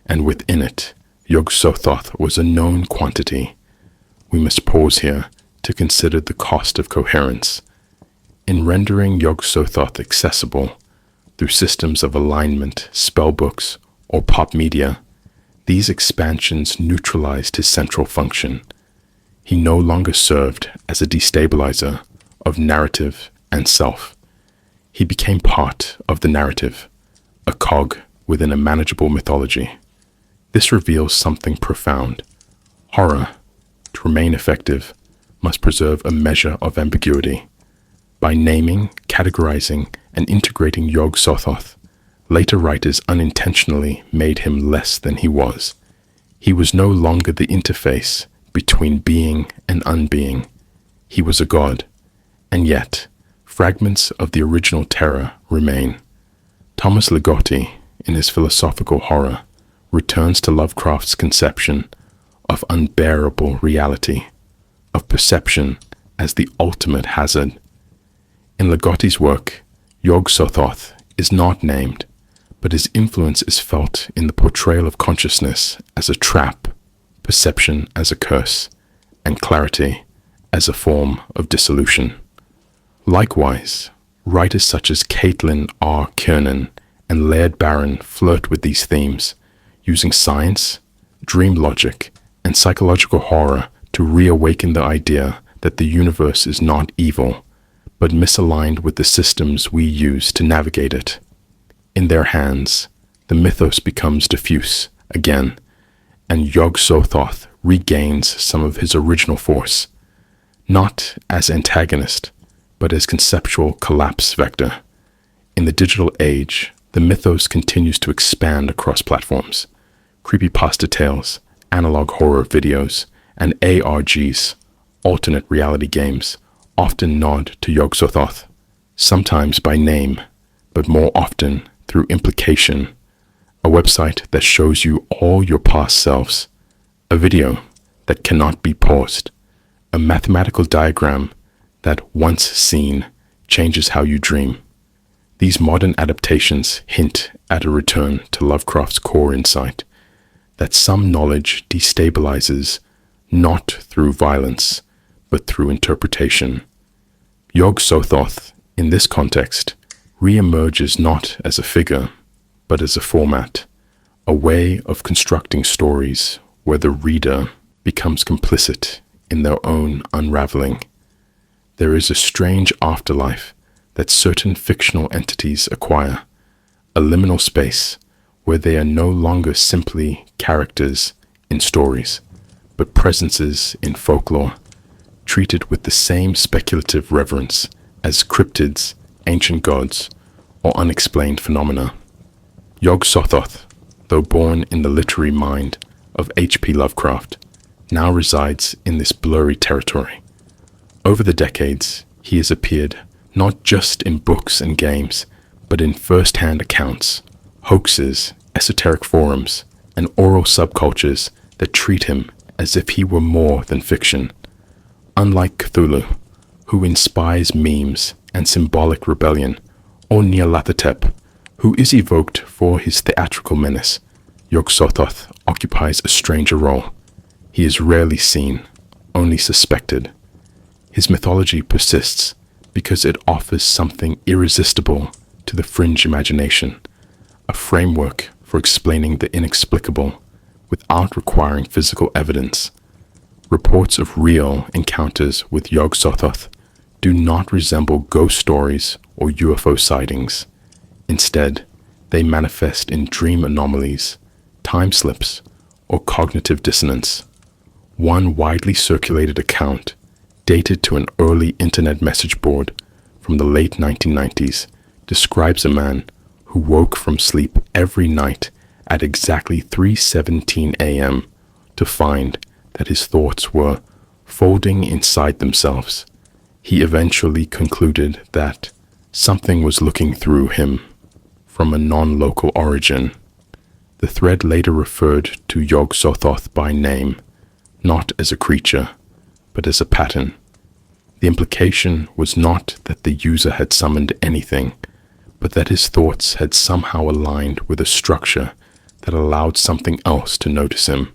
and within it, Yog-Sothoth was a known quantity. We must pause here to consider the cost of coherence. In rendering Yog-Sothoth accessible through systems of alignment, spellbooks, or pop media, these expansions neutralized his central function. He no longer served as a destabilizer of narrative and self. He became part of the narrative, a cog within a manageable mythology. This reveals something profound. Horror, to remain effective, must preserve a measure of ambiguity. By naming, categorizing, and integrating Yog-Sothoth, later writers unintentionally made him less than he was. He was no longer the interface between being and unbeing. He was a god, and yet fragments of the original terror remain. Thomas Ligotti, in his philosophical horror, returns to Lovecraft's conception of unbearable reality, of perception as the ultimate hazard. In Ligotti's work, Yog-Sothoth is not named, but his influence is felt in the portrayal of consciousness as a trap, perception as a curse, and clarity as a form of dissolution. Likewise, writers such as Caitlin R. Kiernan and Laird Barron flirt with these themes, using science, dream logic, and psychological horror to reawaken the idea that the universe is not evil, but misaligned with the systems we use to navigate it. In their hands, the mythos becomes diffuse again, and Yog-Sothoth regains some of his original force, not as antagonist, but as conceptual collapse vector. In the digital age, the mythos continues to expand across platforms. Creepypasta tales, analog horror videos, and ARGs, alternate reality games, often nod to Yog-Sothoth, sometimes by name, but more often through implication. A website that shows you all your past selves, a video that cannot be paused, a mathematical diagram that, once seen, changes how you dream. These modern adaptations hint at a return to Lovecraft's core insight. that some knowledge destabilizes not through violence, but through interpretation. Yog-Sothoth, in this context, re-emerges not as a figure, but as a format, a way of constructing stories where the reader becomes complicit in their own unraveling. There is a strange afterlife that certain fictional entities acquire, a liminal space where they are no longer simply characters in stories, but presences in folklore, treated with the same speculative reverence as cryptids, ancient gods, or unexplained phenomena. Yog-Sothoth, though born in the literary mind of H.P. Lovecraft, now resides in this blurry territory. Over the decades, he has appeared not just in books and games, but in first-hand accounts, hoaxes, esoteric forums, and oral subcultures that treat him as if he were more than fiction. Unlike Cthulhu, who inspires memes and symbolic rebellion, or Nyarlathotep, who is evoked for his theatrical menace, Yog-Sothoth occupies a stranger role. He is rarely seen, only suspected. His mythology persists because it offers something irresistible to the fringe imagination, a framework for explaining the inexplicable without requiring physical evidence. Reports of real encounters with Yog-Sothoth do not resemble ghost stories or UFO sightings. Instead, they manifest in dream anomalies, time slips, or cognitive dissonance. One widely circulated account, dated to an early internet message board from the late 1990s, describes a man who woke from sleep every night at exactly 3:17 a.m. to find that his thoughts were folding inside themselves. He eventually concluded that something was looking through him from a non-local origin. The thread later referred to Yog-Sothoth by name, not as a creature, but as a pattern. The implication was not that the user had summoned anything, but that his thoughts had somehow aligned with a structure that allowed something else to notice him.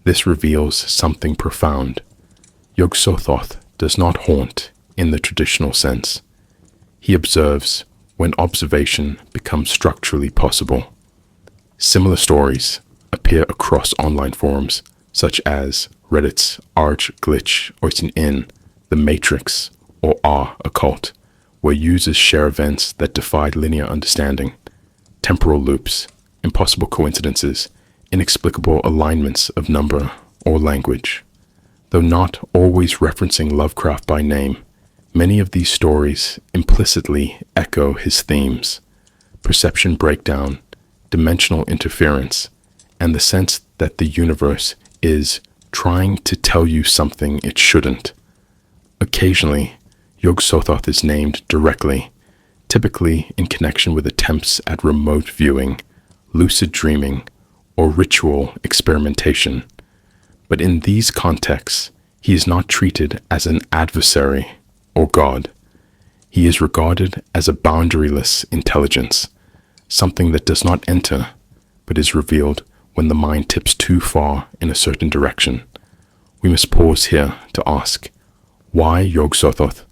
This reveals something profound. Yog-Sothoth does not haunt in the traditional sense. He observes when observation becomes structurally possible. Similar stories appear across online forums, such as Reddit's r/glitch or in The Matrix or r/occult, where users share events that defied linear understanding, temporal loops, impossible coincidences, inexplicable alignments of number or language. Though not always referencing Lovecraft by name, many of these stories implicitly echo his themes: perception breakdown, dimensional interference, and the sense that the universe is trying to tell you something it shouldn't. Occasionally, Yog-Sothoth is named directly, typically in connection with attempts at remote viewing, lucid dreaming, or ritual experimentation. But in these contexts, he is not treated as an adversary or God. He is regarded as a boundaryless intelligence, something that does not enter, but is revealed when the mind tips too far in a certain direction. We must pause here to ask, why Yog-Sothoth?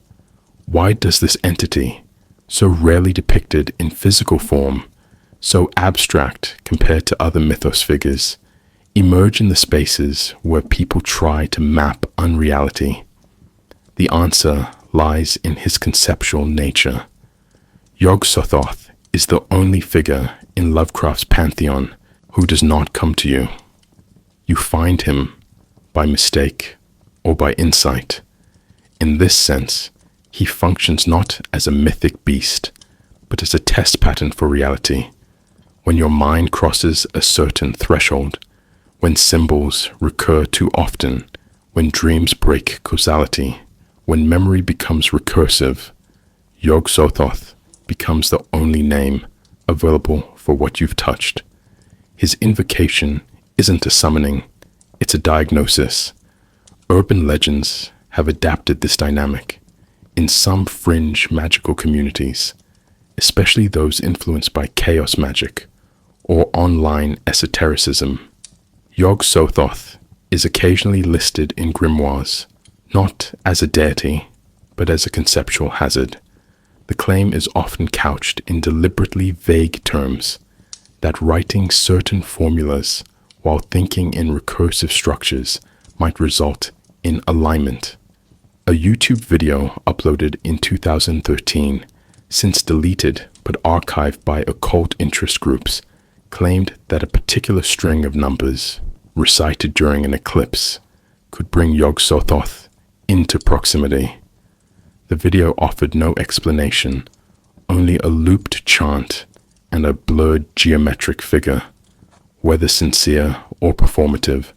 Why does this entity, so rarely depicted in physical form, so abstract compared to other mythos figures, emerge in the spaces where people try to map unreality? The answer lies in his conceptual nature. Yog-Sothoth is the only figure in Lovecraft's pantheon who does not come to you. You find him by mistake or by insight. In this sense, he functions not as a mythic beast, but as a test pattern for reality. When your mind crosses a certain threshold, when symbols recur too often, when dreams break causality, when memory becomes recursive, Yog-Sothoth becomes the only name available for what you've touched. His invocation isn't a summoning, it's a diagnosis. Urban legends have adapted this dynamic. In some fringe magical communities, especially those influenced by chaos magic or online esotericism, Yog-Sothoth is occasionally listed in grimoires, not as a deity, but as a conceptual hazard. The claim is often couched in deliberately vague terms, that writing certain formulas while thinking in recursive structures might result in alignment. A YouTube video uploaded in 2013, since deleted but archived by occult interest groups, claimed that a particular string of numbers recited during an eclipse could bring Yog-Sothoth into proximity. The video offered no explanation, only a looped chant and a blurred geometric figure. Whether sincere or performative,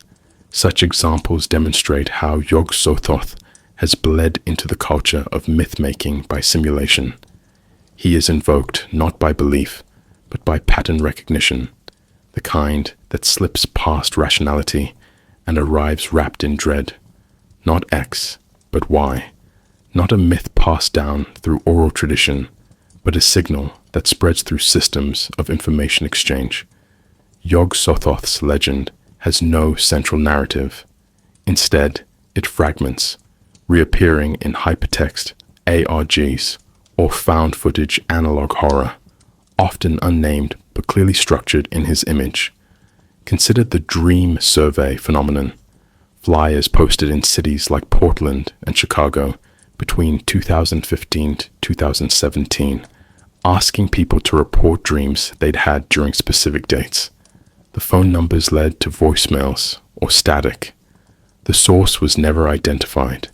such examples demonstrate how Yog-Sothoth has bled into the culture of myth-making by simulation. He is invoked not by belief, but by pattern recognition, the kind that slips past rationality and arrives wrapped in dread. Not X, but Y. Not a myth passed down through oral tradition, but a signal that spreads through systems of information exchange. Yog-Sothoth's legend has no central narrative. Instead, it fragments, reappearing in hypertext ARGs or found footage analog horror, often unnamed but clearly structured in his image. Consider the dream survey phenomenon. Flyers posted in cities like Portland and Chicago between 2015 to 2017, asking people to report dreams they'd had during specific dates. The phone numbers led to voicemails or static. The source was never identified,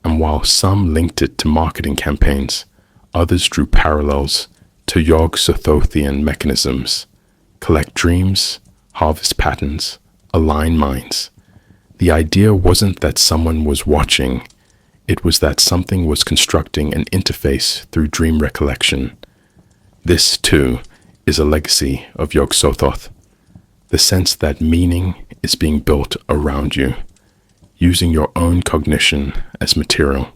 and while some linked it to marketing campaigns, others drew parallels to Yog-Sothothian mechanisms: collect dreams, harvest patterns, align minds. The idea wasn't that someone was watching, it was that something was constructing an interface through dream recollection. This, too, is a legacy of Yog-Sothoth, the sense that meaning is being built around you, using your own cognition as material.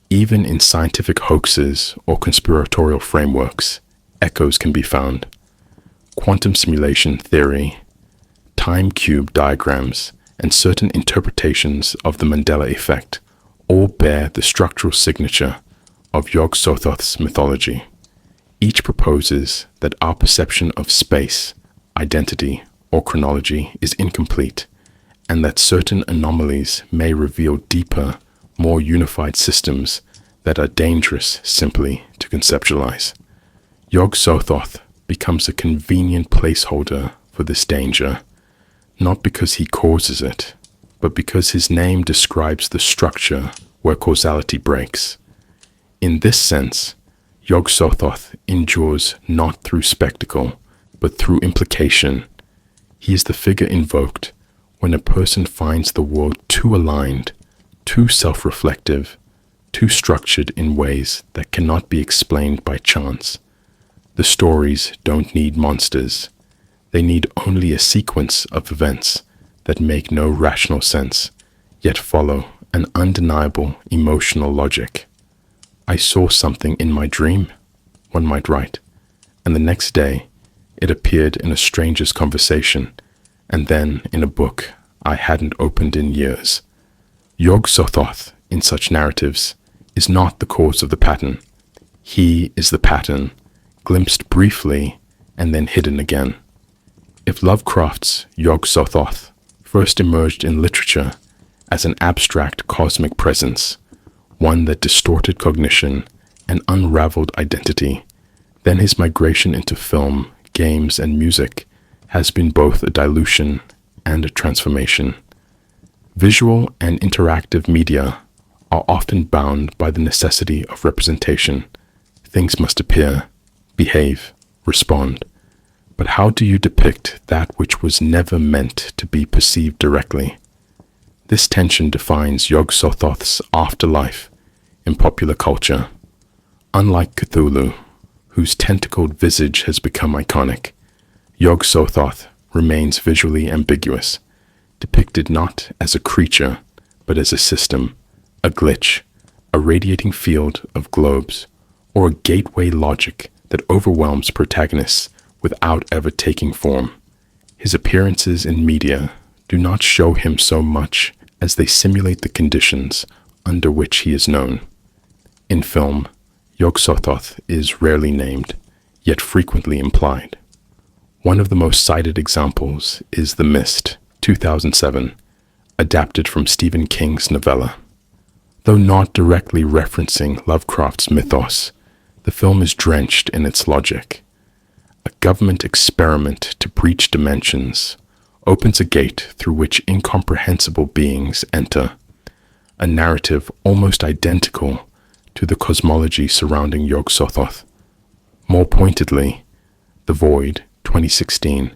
Even in scientific hoaxes or conspiratorial frameworks, echoes can be found. Quantum simulation theory, time cube diagrams, and certain interpretations of the Mandela effect all bear the structural signature of Yog-Sothoth's mythology. Each proposes that our perception of space, identity, or chronology is incomplete, and that certain anomalies may reveal deeper, more unified systems that are dangerous simply to conceptualize. Yog-Sothoth becomes a convenient placeholder for this danger, not because he causes it, but because his name describes the structure where causality breaks. In this sense, Yog-Sothoth endures not through spectacle, but through implication. He is the figure invoked when a person finds the world too aligned, too self-reflective, too structured in ways that cannot be explained by chance. The stories don't need monsters. They need only a sequence of events that make no rational sense, yet follow an undeniable emotional logic. I saw something in my dream, one might write, and the next day it appeared in a stranger's conversation, and then in a book I hadn't opened in years. Yog-Sothoth, in such narratives, is not the cause of the pattern. He is the pattern, glimpsed briefly and then hidden again. If Lovecraft's Yog-Sothoth first emerged in literature as an abstract cosmic presence, one that distorted cognition and unraveled identity, then his migration into film, games, and music has been both a dilution and a transformation. Visual and interactive media are often bound by the necessity of representation. Things must appear, behave, respond. But how do you depict that which was never meant to be perceived directly? This tension defines Yog-Sothoth's afterlife in popular culture. Unlike Cthulhu, whose tentacled visage has become iconic, Yog-Sothoth remains visually ambiguous, depicted not as a creature, but as a system, a glitch, a radiating field of globes, or a gateway logic that overwhelms protagonists without ever taking form. His appearances in media do not show him so much as they simulate the conditions under which he is known. In film, Yog-Sothoth is rarely named, yet frequently implied. One of the most cited examples is The Mist, 2007, adapted from Stephen King's novella. Though not directly referencing Lovecraft's mythos, the film is drenched in its logic. A government experiment to breach dimensions opens a gate through which incomprehensible beings enter, a narrative almost identical to the cosmology surrounding Yog-Sothoth. More pointedly, The Void, 2016,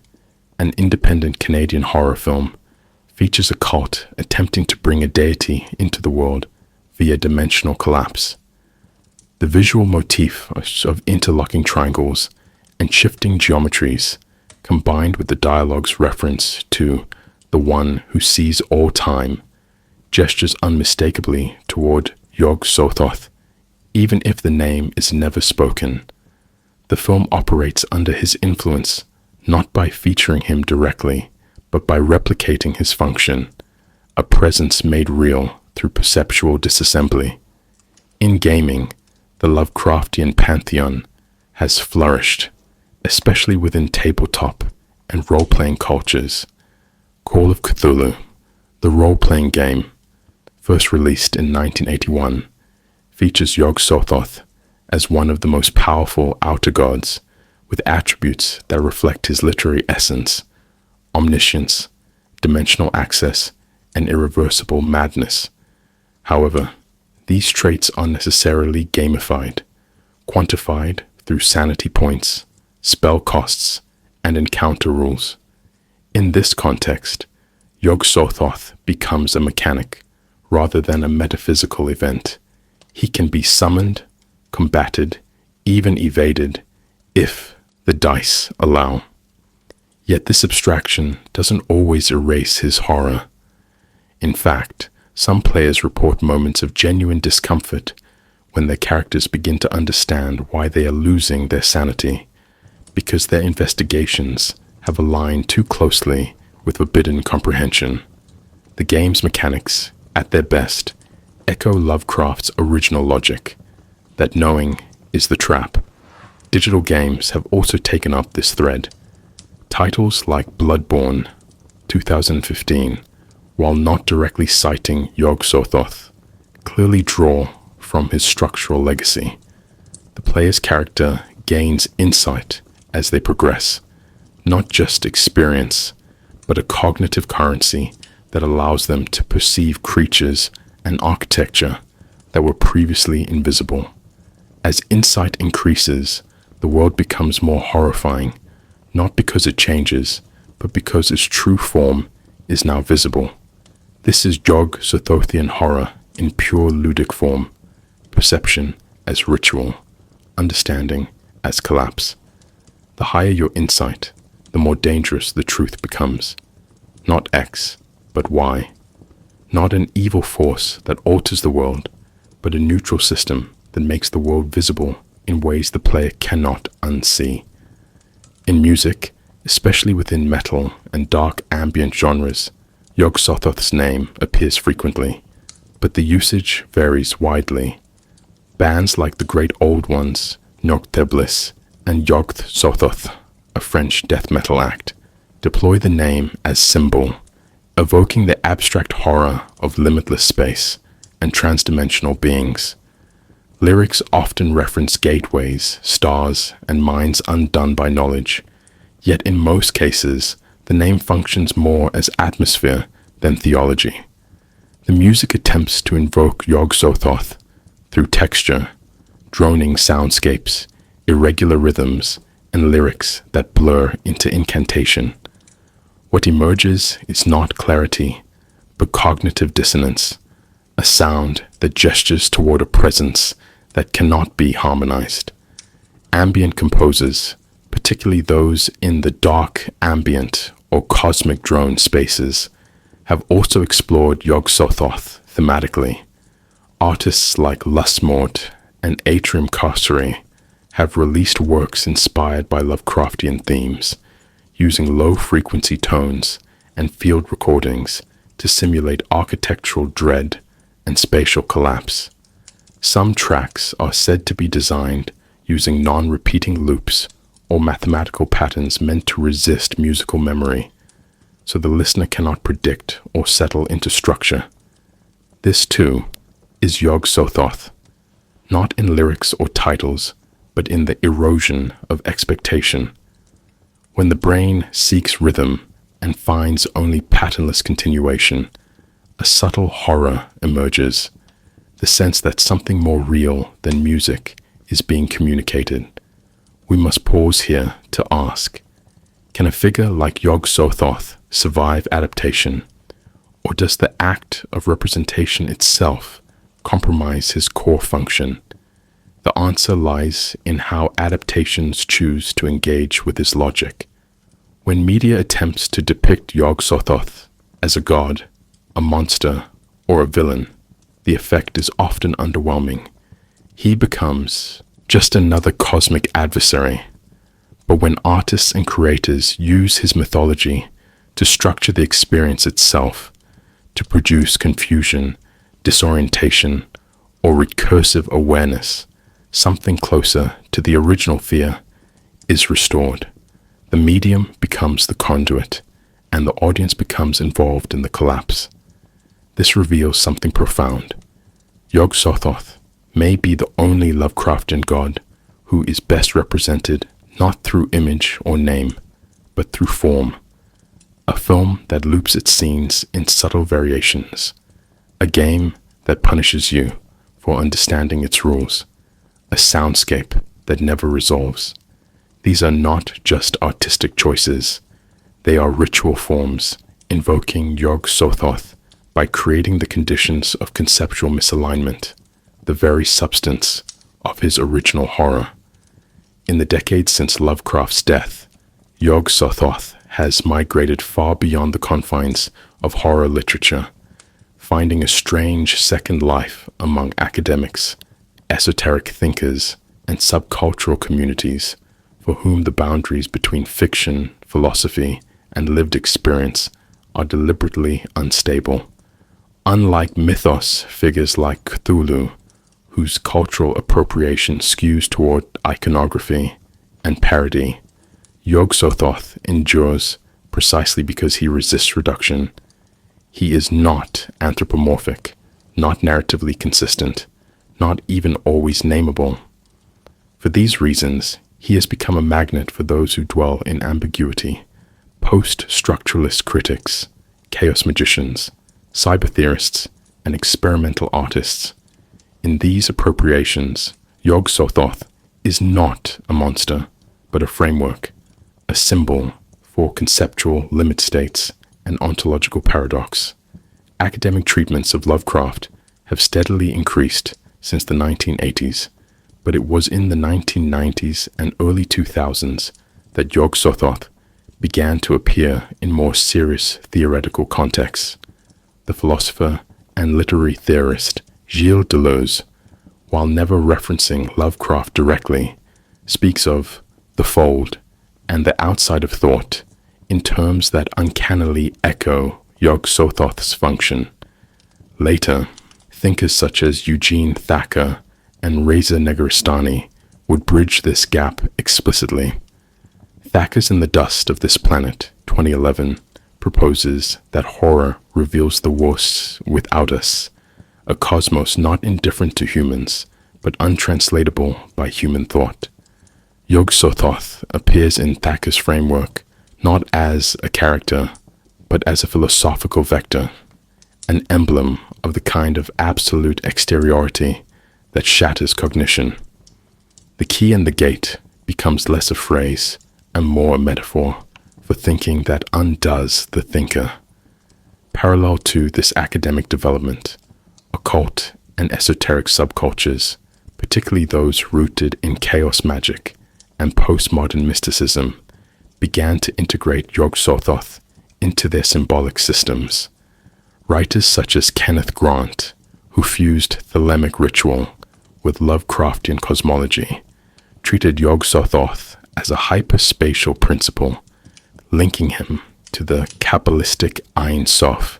an independent Canadian horror film, features a cult attempting to bring a deity into the world via dimensional collapse. The visual motif of interlocking triangles and shifting geometries, combined with the dialogue's reference to the one who sees all time, gestures unmistakably toward Yog-Sothoth, even if the name is never spoken. The film operates under his influence, not by featuring him directly, but by replicating his function, a presence made real through perceptual disassembly. In gaming, the Lovecraftian pantheon has flourished, especially within tabletop and role-playing cultures. Call of Cthulhu, the role-playing game, first released in 1981, features Yog-Sothoth as one of the most powerful outer gods, with attributes that reflect his literary essence: omniscience, dimensional access, and irreversible madness. However, these traits are necessarily gamified, quantified through sanity points, spell costs, and encounter rules. In this context, Yog-Sothoth becomes a mechanic rather than a metaphysical event. He can be summoned, combated, even evaded, if the dice allow. Yet this abstraction doesn't always erase his horror. In fact, some players report moments of genuine discomfort when their characters begin to understand why they are losing their sanity, because their investigations have aligned too closely with forbidden comprehension. The game's mechanics, at their best, echo Lovecraft's original logic, that knowing is the trap. Digital games have also taken up this thread. Titles like Bloodborne, 2015, while not directly citing Yog-Sothoth, clearly draw from his structural legacy. The player's character gains insight as they progress, not just experience, but a cognitive currency that allows them to perceive creatures and architecture that were previously invisible. As insight increases, the world becomes more horrifying, not because it changes, but because its true form is now visible. This is Yog-Sothothian horror in pure ludic form, perception as ritual, understanding as collapse. The higher your insight, the more dangerous the truth becomes. Not X, but Y. Not an evil force that alters the world, but a neutral system that makes the world visible in ways the player cannot unsee. In music, especially within metal and dark ambient genres, Yog-Sothoth's name appears frequently, but the usage varies widely. Bands like the Great Old Ones, Nocteblis, and Yog-Sothoth, a French death metal act, deploy the name as symbol, evoking the abstract horror of limitless space and transdimensional beings. Lyrics often reference gateways, stars, and minds undone by knowledge, yet in most cases, the name functions more as atmosphere than theology. The music attempts to invoke Yog-Sothoth through texture, droning soundscapes, irregular rhythms, and lyrics that blur into incantation. What emerges is not clarity, but cognitive dissonance, a sound that gestures toward a presence that cannot be harmonized. Ambient composers, particularly those in the dark ambient or cosmic drone spaces, have also explored Yog-Sothoth thematically. Artists like Lustmort and Atrium Carcere have released works inspired by Lovecraftian themes, using low-frequency tones and field recordings to simulate architectural dread and spatial collapse. Some tracks are said to be designed using non-repeating loops or mathematical patterns meant to resist musical memory, so the listener cannot predict or settle into structure. This, too, is Yog-Sothoth, not in lyrics or titles, but in the erosion of expectation. When the brain seeks rhythm and finds only patternless continuation, a subtle horror emerges, the sense that something more real than music is being communicated. We must pause here to ask, can a figure like Yog-Sothoth survive adaptation, or does the act of representation itself compromise his core function? The answer lies in how adaptations choose to engage with his logic. When media attempts to depict Yog-Sothoth as a god, a monster, or a villain, the effect is often underwhelming. He becomes just another cosmic adversary. But when artists and creators use his mythology to structure the experience itself, to produce confusion, disorientation, or recursive awareness, something closer to the original fear is restored. The medium becomes the conduit, and the audience becomes involved in the collapse. This reveals something profound. Yog-Sothoth may be the only Lovecraftian god who is best represented not through image or name, but through form. A film that loops its scenes in subtle variations. A game that punishes you for understanding its rules. A soundscape that never resolves. These are not just artistic choices. They are ritual forms invoking Yog-Sothoth by creating the conditions of conceptual misalignment, the very substance of his original horror. In the decades since Lovecraft's death, Yog-Sothoth has migrated far beyond the confines of horror literature, finding a strange second life among academics, esoteric thinkers, and subcultural communities for whom the boundaries between fiction, philosophy, and lived experience are deliberately unstable. Unlike mythos figures like Cthulhu, whose cultural appropriation skews toward iconography and parody, Yog-Sothoth endures precisely because he resists reduction. He is not anthropomorphic, not narratively consistent, not even always nameable. For these reasons, he has become a magnet for those who dwell in ambiguity, post-structuralist critics, chaos magicians, cyber theorists, and experimental artists. In these appropriations, Yog-Sothoth is not a monster, but a framework, a symbol for conceptual limit states and ontological paradox. Academic treatments of Lovecraft have steadily increased since the 1980s, but it was in the 1990s and early 2000s that Yog-Sothoth began to appear in more serious theoretical contexts. The philosopher and literary theorist Gilles Deleuze, while never referencing Lovecraft directly, speaks of the fold and the outside of thought in terms that uncannily echo Yog-Sothoth's function. Later, thinkers such as Eugene Thacker and Reza Negarestani would bridge this gap explicitly. Thacker's In the Dust of This Planet, 2011, proposes that horror reveals the worst without us, a cosmos not indifferent to humans, but untranslatable by human thought. Yog-Sothoth appears in Thacker's framework not as a character, but as a philosophical vector, an emblem of the kind of absolute exteriority that shatters cognition. The key and the gate becomes less a phrase and more a metaphor for thinking that undoes the thinker. Parallel to this academic development, occult and esoteric subcultures, particularly those rooted in chaos magic and postmodern mysticism, began to integrate Yog-Sothoth into their symbolic systems. Writers such as Kenneth Grant, who fused thelemic ritual with Lovecraftian cosmology, treated Yog-Sothoth as a hyperspatial principle, linking him to the Kabbalistic Ein Sof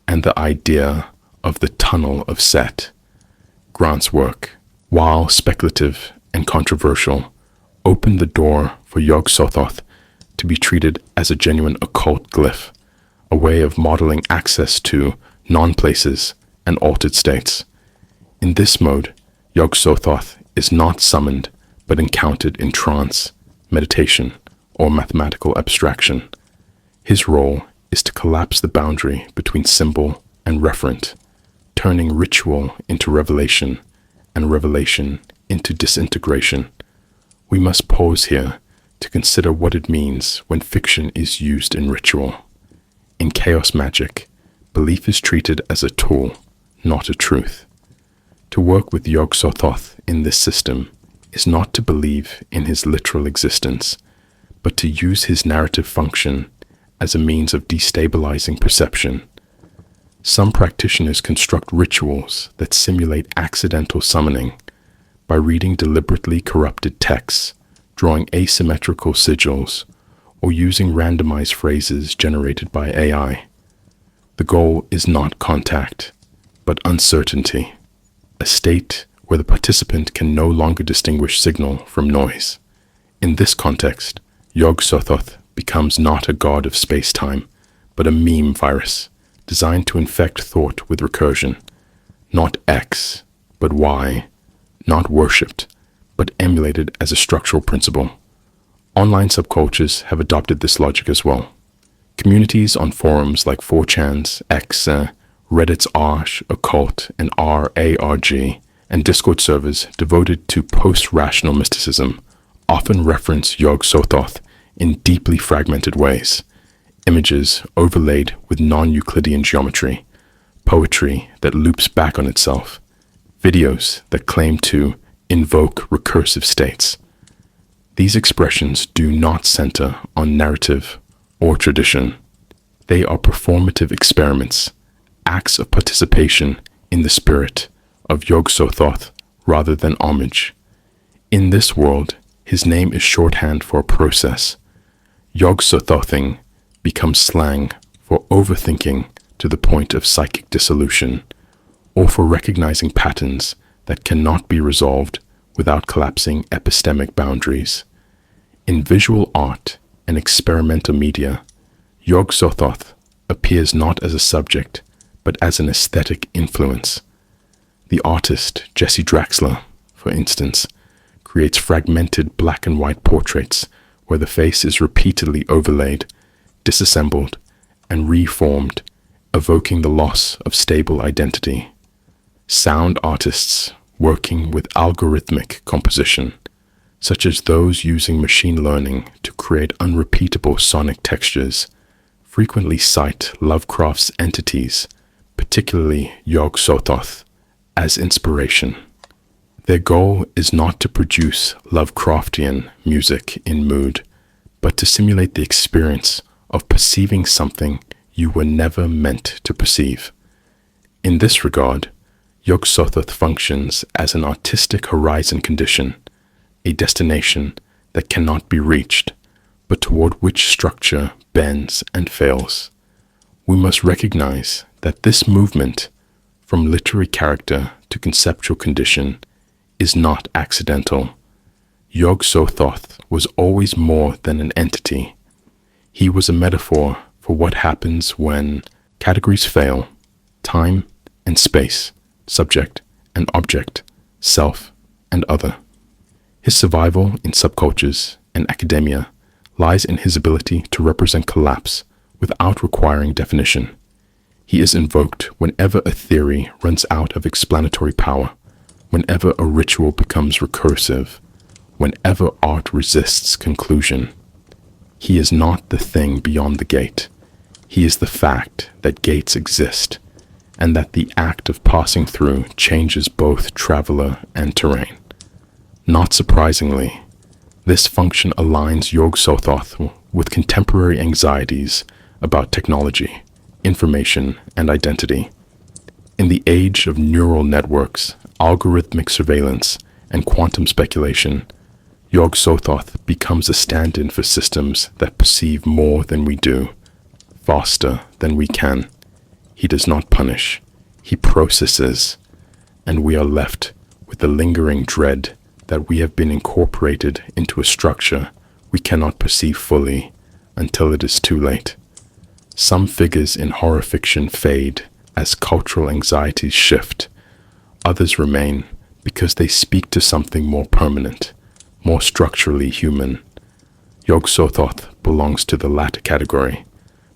and the idea of the tunnel of Set. Grant's work, while speculative and controversial, opened the door for Yog-Sothoth to be treated as a genuine occult glyph, a way of modeling access to non-places and altered states. In this mode, Yog-Sothoth is not summoned but encountered in trance, meditation, or mathematical abstraction. His role is to collapse the boundary between symbol and referent, turning ritual into revelation and revelation into disintegration. We must pause here to consider what it means when fiction is used in ritual. In chaos magic, belief is treated as a tool, not a truth. To work with Yog-Sothoth in this system is not to believe in his literal existence, but to use his narrative function as a means of destabilizing perception. Some practitioners construct rituals that simulate accidental summoning by reading deliberately corrupted texts, drawing asymmetrical sigils, or using randomized phrases generated by AI. The goal is not contact, but uncertainty, a state where the participant can no longer distinguish signal from noise. In this context, Yog-Sothoth becomes not a god of space-time, but a meme virus designed to infect thought with recursion. Not X, but Y. Not worshipped, but emulated as a structural principle. Online subcultures have adopted this logic as well. Communities on forums like 4chan's, X, Reddit's Arch, Occult, and RARG, and Discord servers devoted to post-rational mysticism often reference Yog-Sothoth in deeply fragmented ways. Images overlaid with non-Euclidean geometry, poetry that loops back on itself, videos that claim to invoke recursive states. These expressions do not center on narrative or tradition. They are performative experiments, acts of participation in the spirit of Yog-Sothoth rather than homage. In this world, his name is shorthand for a process. Yog-Sothothing becomes slang for overthinking to the point of psychic dissolution, or for recognizing patterns that cannot be resolved without collapsing epistemic boundaries. In visual art and experimental media, Yog-Sothoth appears not as a subject, but as an aesthetic influence. The artist Jesse Draxler, for instance, creates fragmented black and white portraits where the face is repeatedly overlaid, disassembled, and reformed, evoking the loss of stable identity. Sound artists working with algorithmic composition, such as those using machine learning to create unrepeatable sonic textures, frequently cite Lovecraft's entities, particularly Yog-Sothoth, as inspiration. Their goal is not to produce Lovecraftian music in mood, but to simulate the experience of perceiving something you were never meant to perceive. In this regard, Yog-Sothoth functions as an artistic horizon condition, a destination that cannot be reached, but toward which structure bends and fails. We must recognize that this movement, from literary character to conceptual condition, is not accidental. Yog-Sothoth was always more than an entity. He was a metaphor for what happens when categories fail: time and space, subject and object, self and other. His survival in subcultures and academia lies in his ability to represent collapse without requiring definition. He is invoked whenever a theory runs out of explanatory power, whenever a ritual becomes recursive, whenever art resists conclusion. He is not the thing beyond the gate. He is the fact that gates exist, and that the act of passing through changes both traveler and terrain. Not surprisingly, this function aligns Yog-Sothoth with contemporary anxieties about technology, information, and identity. In the age of neural networks, algorithmic surveillance, and quantum speculation, Yog-Sothoth becomes a stand-in for systems that perceive more than we do, faster than we can. He does not punish, he processes, and we are left with the lingering dread that we have been incorporated into a structure we cannot perceive fully until it is too late. Some figures in horror fiction fade as cultural anxieties shift. Others remain because they speak to something more permanent, more structurally human. Yog-Sothoth belongs to the latter category,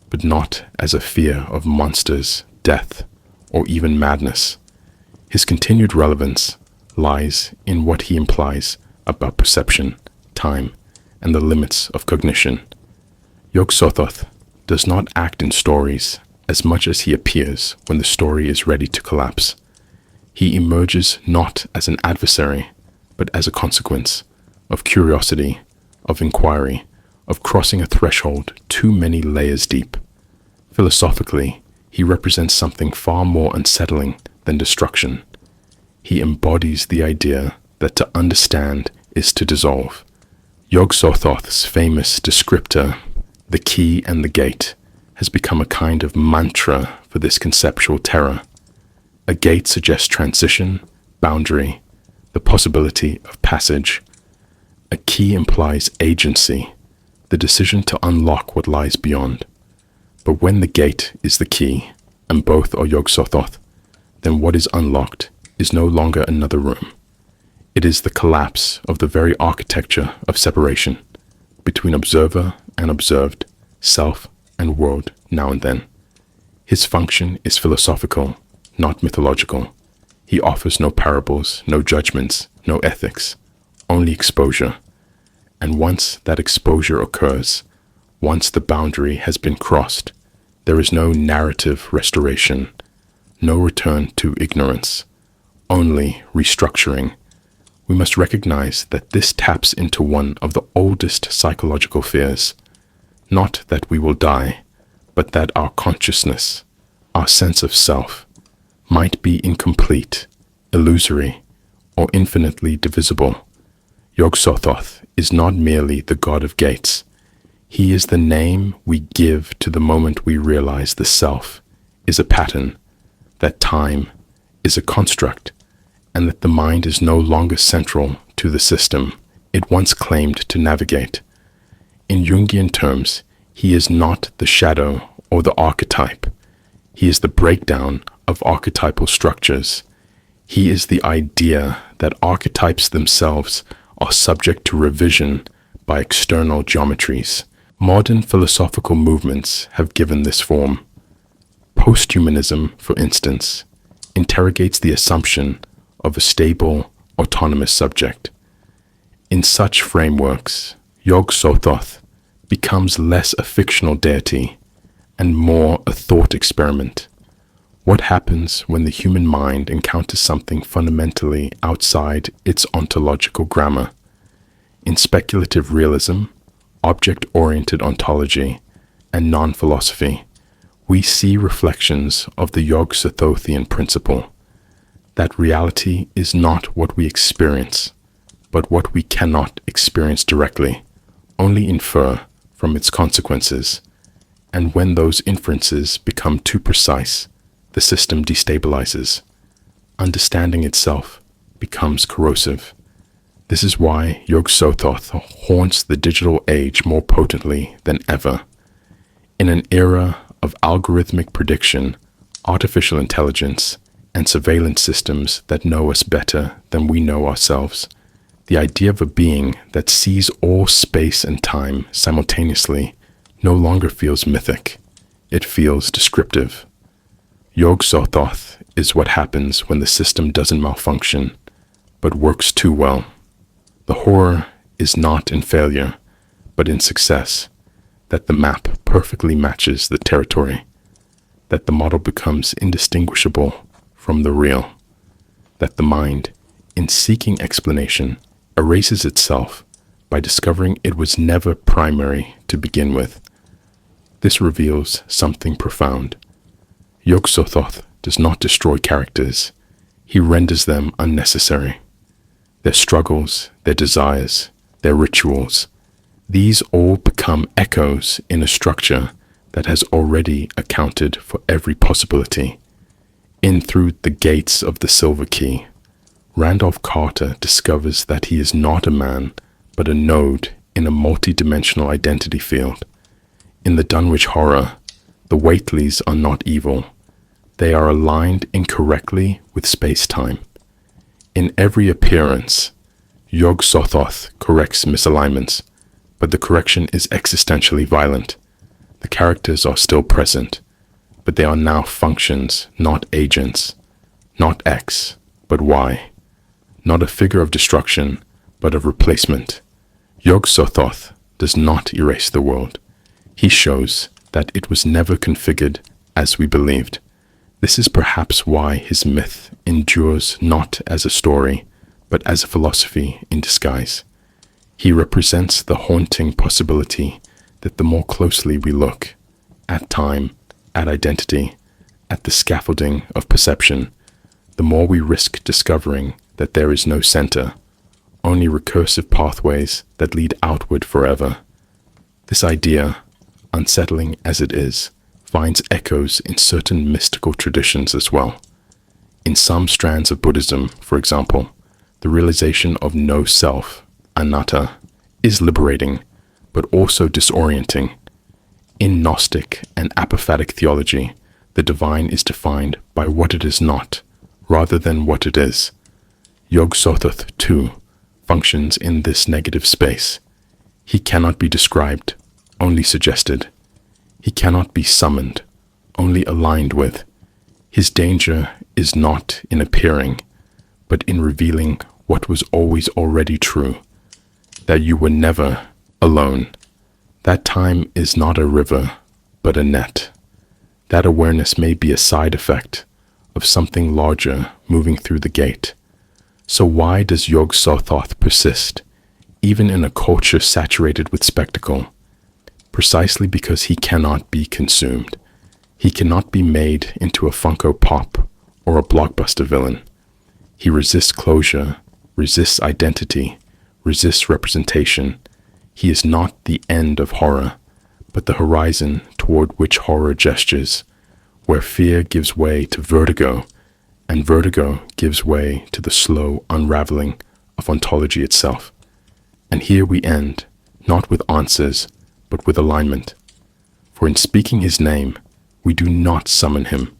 but not as a fear of monsters, death, or even madness. His continued relevance lies in what he implies about perception, time, and the limits of cognition. Yog-Sothoth does not act in stories as much as he appears when the story is ready to collapse. He emerges not as an adversary, but as a consequence of curiosity, of inquiry, of crossing a threshold too many layers deep. Philosophically, he represents something far more unsettling than destruction. He embodies the idea that to understand is to dissolve. Yog-Sothoth's famous descriptor, the key and the gate, has become a kind of mantra for this conceptual terror. A gate suggests transition, boundary, the possibility of passage. A key implies agency, the decision to unlock what lies beyond. But when the gate is the key, and both are Yog-Sothoth, then what is unlocked is no longer another room. It is the collapse of the very architecture of separation between observer and observed, self and world now and then. His function is philosophical, not mythological. He offers no parables, no judgments, no ethics, only exposure. And once that exposure occurs, once the boundary has been crossed, there is no narrative restoration, no return to ignorance, only restructuring. We must recognize that this taps into one of the oldest psychological fears, not that we will die, but that our consciousness, our sense of self, might be incomplete, illusory, or infinitely divisible. Yog-Sothoth is not merely the god of gates. He is the name we give to the moment we realize the self is a pattern, that time is a construct, and that the mind is no longer central to the system it once claimed to navigate. In Jungian terms, he is not the shadow or the archetype. He is the breakdown of archetypal structures. He is the idea that archetypes themselves are subject to revision by external geometries. Modern philosophical movements have given this form. Posthumanism, for instance, interrogates the assumption of a stable, autonomous subject. In such frameworks, Yog-Sothoth becomes less a fictional deity and more a thought experiment. What happens when the human mind encounters something fundamentally outside its ontological grammar? In speculative realism, object-oriented ontology, and non-philosophy, we see reflections of the Yog-Sothothian principle, that reality is not what we experience, but what we cannot experience directly, only infer from its consequences, and when those inferences become too precise, the system destabilizes. Understanding itself becomes corrosive. This is why Yog-Sothoth haunts the digital age more potently than ever. In an era of algorithmic prediction, artificial intelligence, and surveillance systems that know us better than we know ourselves, the idea of a being that sees all space and time simultaneously no longer feels mythic. It feels descriptive. Yog-Sothoth is what happens when the system doesn't malfunction, but works too well. The horror is not in failure, but in success, that the map perfectly matches the territory, that the model becomes indistinguishable from the real, that the mind, in seeking explanation, erases itself by discovering it was never primary to begin with. This reveals something profound. Yog-Sothoth does not destroy characters. He renders them unnecessary. Their struggles, their desires, their rituals, these all become echoes in a structure that has already accounted for every possibility. In Through the Gates of the Silver Key, Randolph Carter discovers that he is not a man, but a node in a multi-dimensional identity field. In the Dunwich Horror, the Whateleys are not evil. They are aligned incorrectly with space-time. In every appearance, Yog-Sothoth corrects misalignments, but the correction is existentially violent. The characters are still present, but they are now functions, not agents. Not X, but Y. Not a figure of destruction, but of replacement. Yog-Sothoth does not erase the world. He shows that it was never configured as we believed. This is perhaps why his myth endures not as a story, but as a philosophy in disguise. He represents the haunting possibility that the more closely we look at time, at identity, at the scaffolding of perception, the more we risk discovering that there is no center, only recursive pathways that lead outward forever. This idea, unsettling as it is, finds echoes in certain mystical traditions as well. In some strands of Buddhism, for example, the realization of no self, anatta, is liberating, but also disorienting. In Gnostic and apophatic theology, the divine is defined by what it is not, rather than what it is. Yog-Sothoth, too, functions in this negative space. He cannot be described, only suggested. He cannot be summoned, only aligned with. His danger is not in appearing, but in revealing what was always already true, that you were never alone. That time is not a river, but a net. That awareness may be a side effect of something larger moving through the gate. So why does Yog-Sothoth persist, even in a culture saturated with spectacle? Precisely because he cannot be consumed. He cannot be made into a Funko Pop or a blockbuster villain. He resists closure, resists identity, resists representation. He is not the end of horror, but the horizon toward which horror gestures, where fear gives way to vertigo, and vertigo gives way to the slow unraveling of ontology itself. And here we end, not with answers, but with alignment. For in speaking his name, we do not summon him.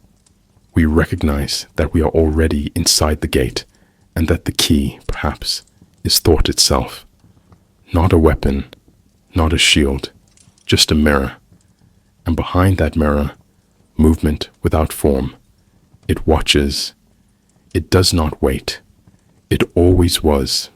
We recognize that we are already inside the gate, and that the key, perhaps, is thought itself. Not a weapon, not a shield, just a mirror. And behind that mirror, movement without form. It watches. It does not wait. It always was,